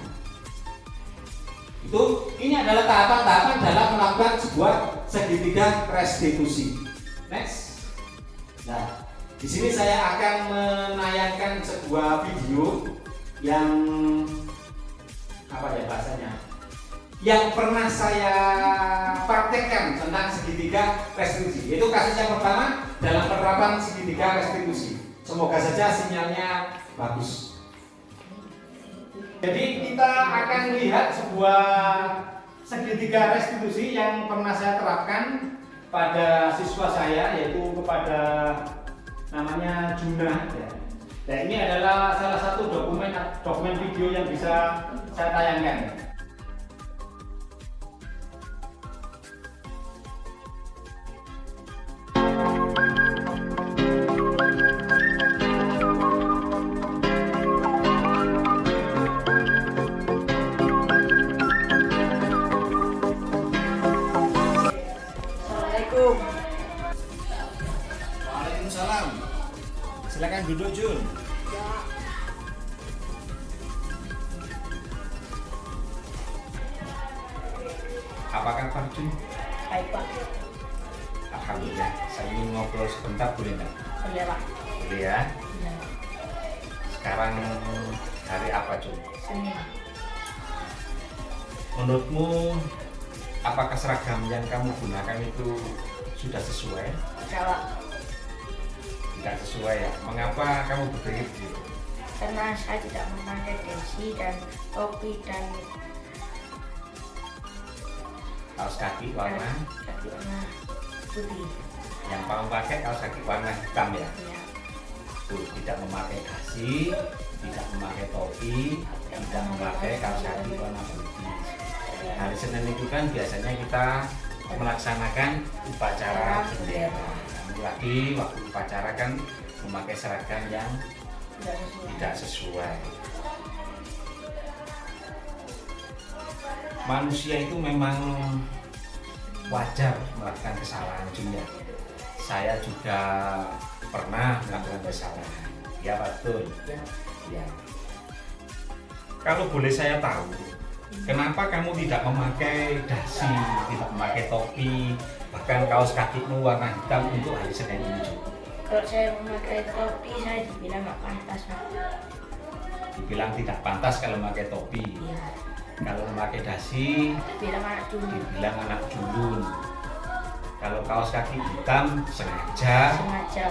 Ini adalah tahapan-tahapan dalam melakukan sebuah segitiga restitusi. Next. Nah, di sini saya akan menayangkan sebuah video yang apa ya bahasanya? Yang pernah saya praktekkan tentang segitiga restitusi. Itu kasus yang pertama dalam penerapan segitiga restitusi. Semoga saja sinyalnya bagus. Jadi kita akan lihat sebuah segitiga restitusi yang pernah saya terapkan pada siswa saya, yaitu kepada namanya Juna. Dan ini adalah salah satu dokumen video yang bisa saya tayangkan. Waalaikumsalam. Silakan duduk, Jun. Apa kabar, Jun? Baik, Pak. Alhamdulillah. Saya ingin ngobrol sebentar, boleh nggak? Boleh, Pak. Boleh ya. Ya. Sekarang hari apa, Jun? Senin. Menurutmu apakah seragam yang kamu gunakan itu sudah sesuai? Ya, Pak. Tidak sesuai ya. Mengapa kamu berpikir begitu? Karena saya tidak memakai dasi dan topi dan Kaos kaki warna kaki warna putih. yang kamu pakai kaos kaki warna hitam ya. Ya. Tuh, tidak memakai dasi, tidak memakai topi, tidak memakai kaos kaki warna putih. Hari Senin itu kan biasanya kita melaksanakan upacara bendera. Lagi waktu upacara kan memakai seragam yang tidak sesuai. Manusia itu memang wajar melakukan kesalahan juga. Saya juga pernah melakukan kesalahan. Ya betul. Ya. Kalau boleh saya tahu, kenapa kamu tidak memakai dasi, tidak memakai topi, bahkan kaos kakimu warna hitam untuk hari Senin ini? Kalau saya memakai topi, saya dibilang nggak pantas, Pak. Dibilang tidak pantas kalau memakai topi. Iya. Kalau memakai dasi, Dibilang anak dulu. dibilang anak culun. Kalau kaos kaki hitam sengaja. Sengaja.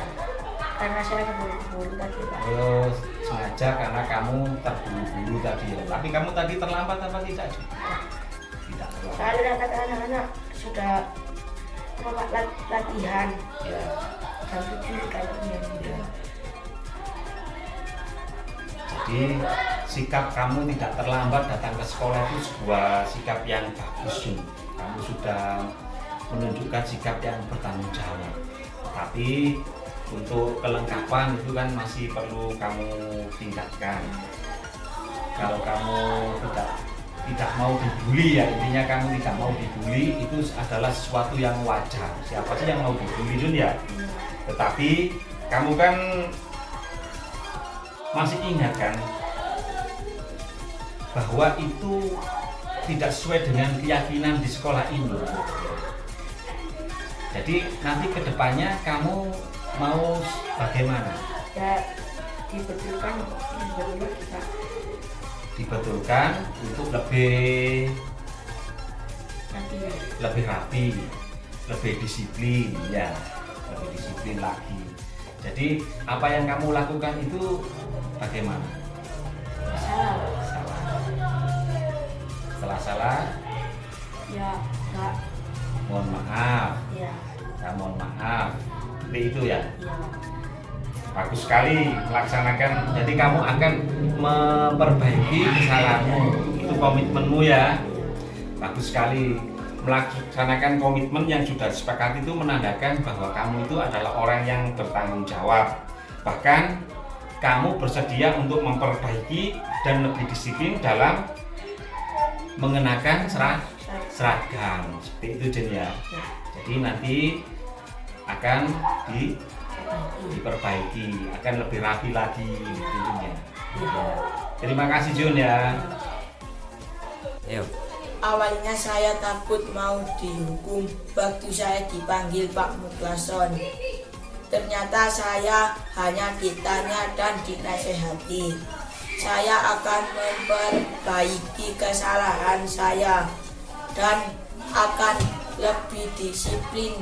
Karena saya keburu-buru tadi, Pak. Oh, sengaja karena kamu terburu-buru tadi ya. Tapi kamu tadi terlambat apa tidak? Tidak terlambat. Saya lihat kata anak-anak sudah latihan Ya. jam 7 kayaknya. Ya. Jadi sikap kamu tidak terlambat datang ke sekolah itu sebuah sikap yang bagus, Jun. Kamu sudah menunjukkan sikap yang bertanggung jawab. Tapi untuk kelengkapan itu kan masih perlu kamu tingkatkan. Kalau kamu tidak mau dibully ya, intinya kamu tidak mau dibully itu adalah sesuatu yang wajar. Siapa sih yang mau dibully, Jun ya? Tetapi kamu kan masih ingat kan bahwa itu tidak sesuai dengan keyakinan di sekolah ini. Jadi nanti kedepannya kamu mau bagaimana? Ya dibetulkan dulu kita. Dibetulkan untuk lebih rapi, lebih disiplin, ya, lebih disiplin lagi. Jadi apa yang kamu lakukan itu bagaimana? Salah. Salah. Setelah salah, Ya enggak. mohon maaf. Ya. Ya, mohon maaf. Seperti itu ya. Ya. Bagus sekali melaksanakan. Jadi kamu akan memperbaiki kesalahanmu. Itu komitmenmu ya. Bagus sekali. Melaksanakan komitmen yang sudah disepakati itu menandakan bahwa kamu itu adalah orang yang bertanggung jawab. Bahkan kamu bersedia untuk memperbaiki dan lebih disiplin dalam mengenakan seragam. Seperti itu Jen ya. Jadi nanti akan diperbaiki, akan lebih rapi lagi gitu ya. Terima kasih Jun ya. Ayo. Awalnya saya takut mau dihukum waktu saya dipanggil Pak Muklason. Ternyata saya hanya ditanya dan dinasehati. Saya akan memperbaiki kesalahan saya dan akan lebih disiplin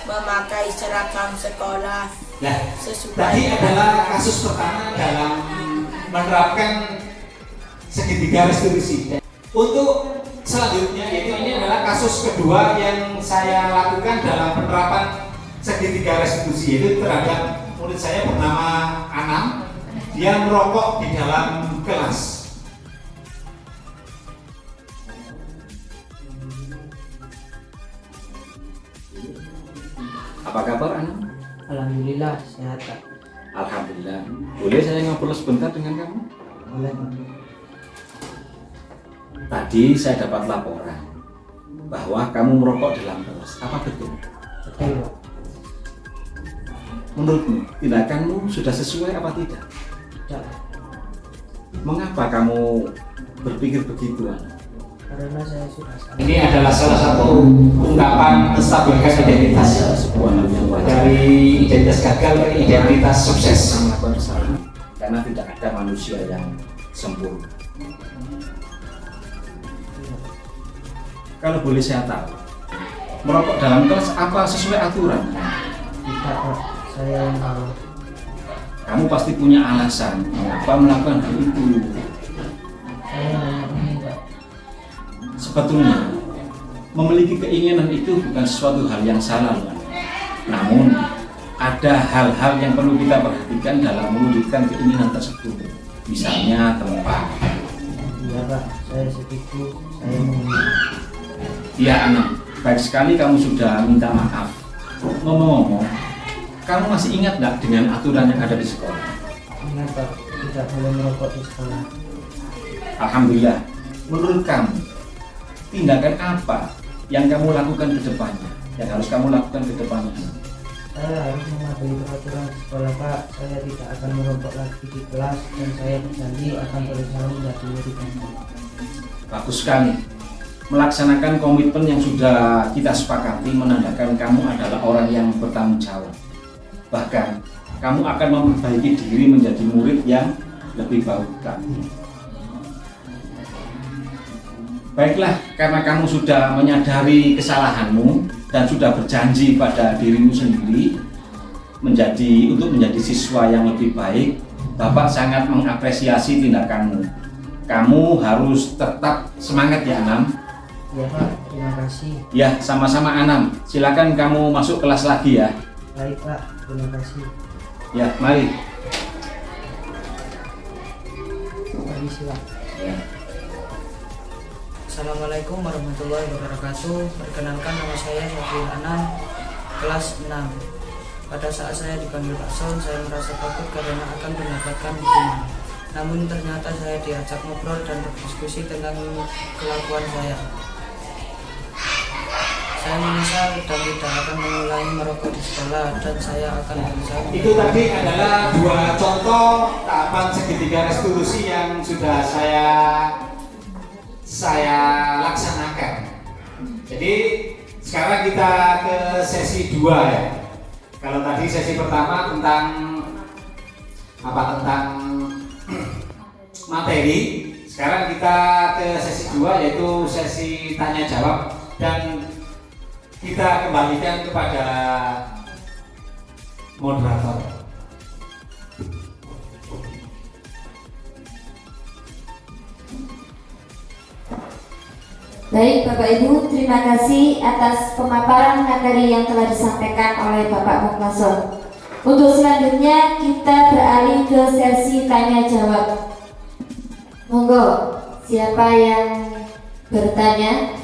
memakai seragam sekolah Nah, sesuai tadi adalah kasus pertama dalam menerapkan segitiga restitusi. Untuk selanjutnya, yaitu ini adalah kasus kedua yang saya lakukan dalam penerapan segitiga restitusi, yaitu terhadap murid saya bernama Anam. Dia merokok di dalam kelas. Apa kabar Anam? Alhamdulillah sehat Pak. Alhamdulillah. Boleh saya ngobrol sebentar dengan kamu? Boleh Pak. Tadi saya dapat laporan bahwa kamu merokok dalam kelas. Apa betul? Betul Pak. Menurutmu tindakanmu sudah sesuai apa tidak? Tidak. Mengapa kamu berpikir begitu Anam? Karena saya sudah sadar. Ini adalah salah satu ungkapan menstabilkan identitas Sebuah hal yang wajar dari identitas gagal ke identitas sukses. melakukan kesalahan karena tidak ada manusia yang sempurna. Kalau boleh saya tahu, merokok dalam kelas apa sesuai aturan? Tidak Pak. Saya yang tahu. Kamu pasti punya alasan mengapa melakukan hal itu. Saya hanya ingin Pak. Sebetulnya memiliki keinginan itu bukan sesuatu hal yang salah, Pak. Namun ada hal-hal yang perlu kita perhatikan dalam mewujudkan keinginan tersebut. Misalnya tempat. Iya Pak. Saya setuju. Saya mengingat. Ya Anam, baik sekali kamu sudah minta maaf. Ngomong-ngomong, kamu masih ingat nggak dengan aturan yang ada di sekolah? Ingat Pak. Tidak boleh merokok di sekolah. Alhamdulillah. Menurut kamu, tindakan apa yang kamu lakukan ke depannya? Yang harus kamu lakukan ke depannya? Saya harus mematuhi peraturan di sekolah Pak. Saya tidak akan merokok lagi di kelas dan saya berjanji akan berusaha menjadi murid yang baik. Bagus sekali. Melaksanakan komitmen yang sudah kita sepakati menandakan kamu adalah orang yang bertanggung jawab. Bahkan, kamu akan memperbaiki diri menjadi murid yang lebih baik lagi. Baiklah, karena kamu sudah menyadari kesalahanmu dan sudah berjanji pada dirimu sendiri untuk menjadi siswa yang lebih baik, Bapak sangat mengapresiasi tindakanmu. Kamu harus tetap semangat ya Anam. Ya Pak. Terima kasih. Ya, sama-sama Anam. Silakan kamu masuk kelas lagi ya. Baik Pak. Terima kasih. Ya, mari. Permisi Pak. Ya. Assalamualaikum warahmatullahi wabarakatuh. Perkenalkan nama saya Syafril Anam, kelas 6. Pada saat saya dipanggil Pak Son, saya merasa takut karena akan mendapatkan hukuman. Namun ternyata saya diajak ngobrol dan berdiskusi tentang kelakuan saya. Saya menyesal dan tidak akan mengulangi merokok di sekolah dan saya akan berusaha. Itu tadi adalah dua contoh tahapan segitiga restitusi yang sudah saya laksanakan. Jadi sekarang kita ke sesi 2 ya. Kalau tadi tadi sesi pertama tentang tentang materi. Sekarang kita ke sesi 2 yaitu sesi tanya jawab, dan kita kembalikan kepada moderator. Baik Bapak Ibu, terima kasih atas pemaparan materi yang telah disampaikan oleh Bapak Muklason. Untuk selanjutnya kita beralih ke sesi tanya jawab. Monggo, siapa yang bertanya?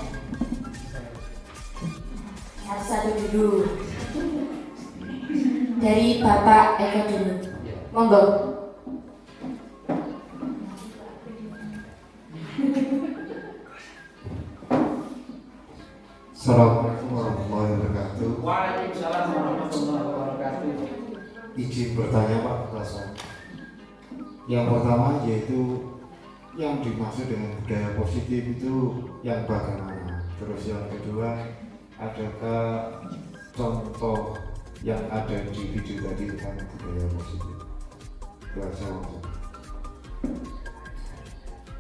Harus satu dulu. Dari Bapak Eko dulu. Monggo. Assalamualaikum warahmatullahi wabarakatuh. Waalaikumsalam warahmatullahi wabarakatuh. Izin bertanya Pak Muklason. Yang pertama yaitu yang dimaksud dengan budaya positif itu yang bagaimana? Terus yang kedua, adakah contoh yang ada di video tadi tentang budaya positif?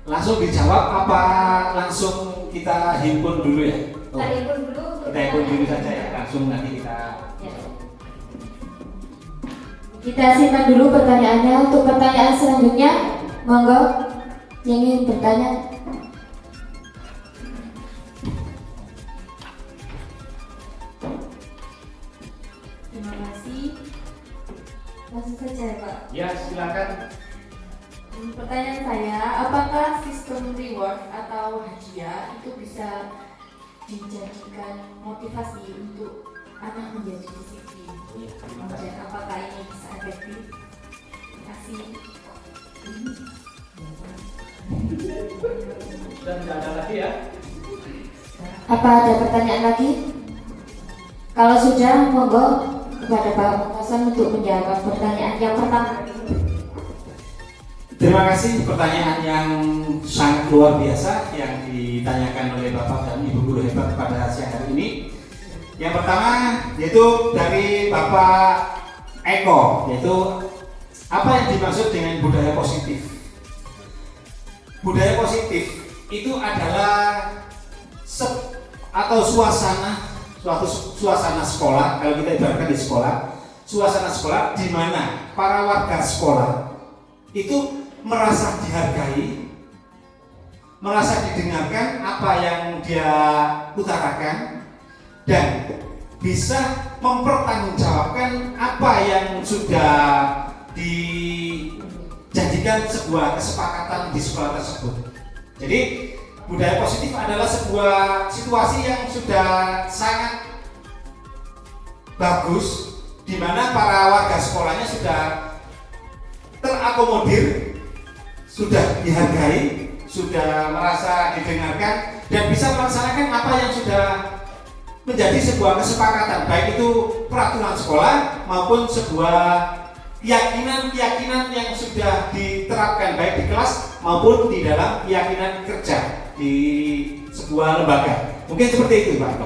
Langsung dijawab apa langsung kita himpun dulu ya? Kita himpun dulu. Kita himpun dulu saja ya, langsung nanti kita. Kita simpan dulu pertanyaannya. Untuk pertanyaan selanjutnya, monggo yang ingin bertanya. Terima kasih. Langsung saja ya Pak. Ya silakan. Pertanyaan saya, apakah sistem reward atau hadiah itu bisa dijadikan motivasi untuk anak menjadi disiplin? Dan apakah ini bisa efektif? Terima kasih. Sudah tidak ada lagi ya? Apa ada pertanyaan lagi? Kalau sudah, monggo kepada Pak Muklason untuk menjawab pertanyaan yang pertama. Terima kasih, pertanyaan yang sangat luar biasa yang ditanyakan oleh Bapak dan Ibu guru hebat pada siang hari ini. Yang pertama yaitu dari Bapak Eko, yaitu apa yang dimaksud dengan budaya positif? Budaya positif itu adalah atau suasana sekolah. Kalau kita ibaratkan di sekolah, suasana sekolah di mana para warga sekolah itu merasa dihargai, merasa didengarkan apa yang dia utarakan, dan bisa mempertanggungjawabkan apa yang sudah dijadikan sebuah kesepakatan di sekolah tersebut. Jadi budaya positif adalah sebuah situasi yang sudah sangat bagus, di mana para warga sekolahnya sudah terakomodir, sudah dihargai, sudah merasa didengarkan, dan bisa melaksanakan apa yang sudah menjadi sebuah kesepakatan, baik itu peraturan sekolah maupun sebuah keyakinan yang sudah diterapkan baik di kelas maupun di dalam keyakinan kerja di sebuah lembaga. Mungkin seperti itu Pak.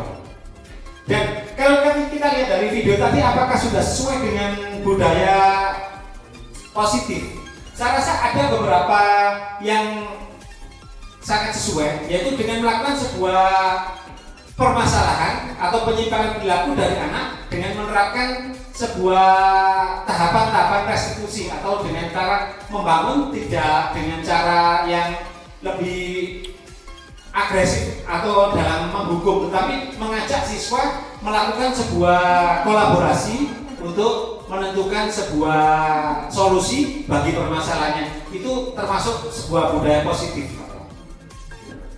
Dan kalau kita lihat dari video tadi, apakah sudah sesuai dengan budaya positif? Saya rasa ada beberapa yang sangat sesuai, yaitu dengan melakukan sebuah permasalahan atau penyimpangan perilaku dari anak dengan menerapkan sebuah tahapan-tahapan restitusi, atau dengan cara membangun tidak dengan cara yang lebih agresif atau dalam menghukum, tetapi mengajak siswa melakukan sebuah kolaborasi untuk menentukan sebuah solusi bagi permasalahannya. Itu termasuk sebuah budaya positif.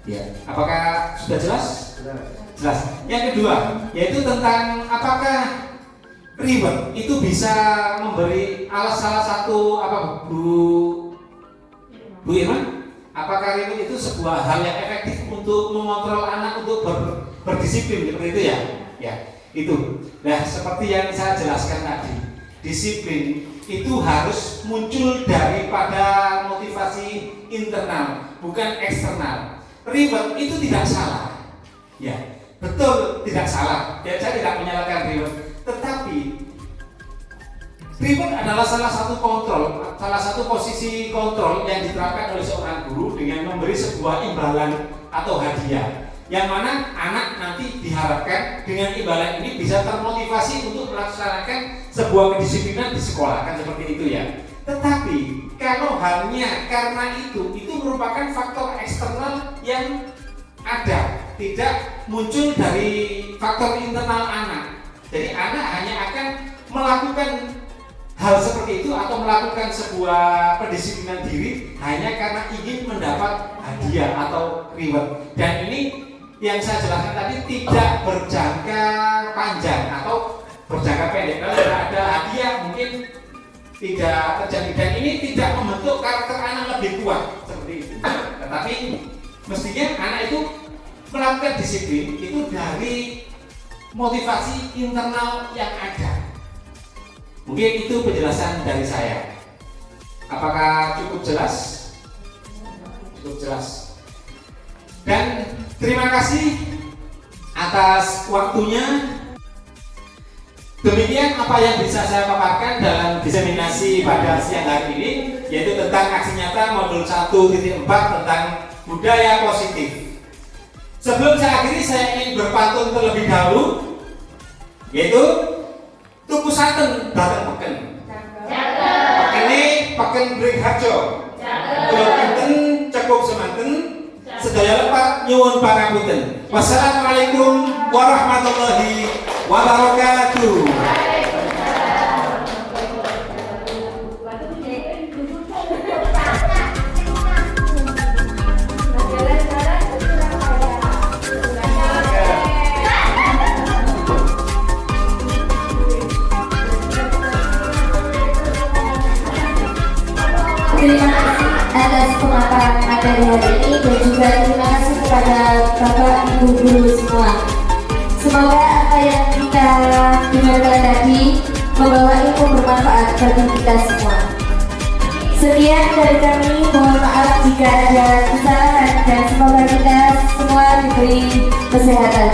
Ya, apakah sudah jelas? Jelas. Yang kedua, yaitu tentang apakah reward itu bisa memberi salah satu Bu Irma? Apakah reward itu sebuah hal yang efektif untuk mengontrol anak untuk berdisiplin seperti itu ya? Ya, itu. Nah, seperti yang saya jelaskan tadi, disiplin itu harus muncul daripada motivasi internal, bukan eksternal. Reward itu tidak salah, ya betul, tidak salah. Ya, saya tidak menyalahkan reward, tetapi Remote adalah salah satu posisi kontrol yang diterapkan oleh seorang guru dengan memberi sebuah imbalan atau hadiah, yang mana anak nanti diharapkan dengan imbalan ini bisa termotivasi untuk melaksanakan sebuah kedisiplinan di sekolah, kan seperti itu ya. Tetapi kalau hanya karena itu merupakan faktor eksternal yang ada, tidak muncul dari faktor internal anak. Jadi anak hanya akan melakukan hal seperti itu atau melakukan sebuah pendisiplinan diri hanya karena ingin mendapat hadiah atau reward. Dan ini yang saya jelaskan tadi tidak berjangka panjang atau berjangka pendek. Kalau tidak ada hadiah mungkin tidak terjadi, dan ini tidak membentuk karakter anak lebih kuat seperti itu. Tetapi mestinya anak itu melakukan disiplin itu dari motivasi internal yang ada. Mungkin itu penjelasan dari saya. Apakah cukup jelas? Cukup jelas. Dan terima kasih atas waktunya. Demikian apa yang bisa saya paparkan dalam diseminasi pada siang hari ini, yaitu tentang aksi nyata modul 1.4 tentang budaya positif. Sebelum saya akhiri, saya ingin berpantun terlebih dahulu, yaitu tuku santen datang peken. Pekene peken bring harjo. Kalau pinten cukup semanten, sedaya lepat nyuwun pangapunten. Wassalamualaikum warahmatullahi wabarakatuh. Terima kasih atas pemaparan materi hari ini, dan juga terima kasih kepada Bapak Ibu guru semua. Semoga apa yang kita dengarkan tadi membawa ilmu bermanfaat bagi kita semua. Sekian dari kami, mohon maaf jika ada kesalahan, dan semoga kita semua diberi kesehatan.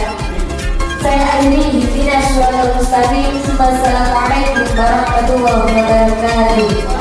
Saya akhiri, ihdinas siratal mustaqim. Wassalamualaikum warahmatullahi wabarakatuh.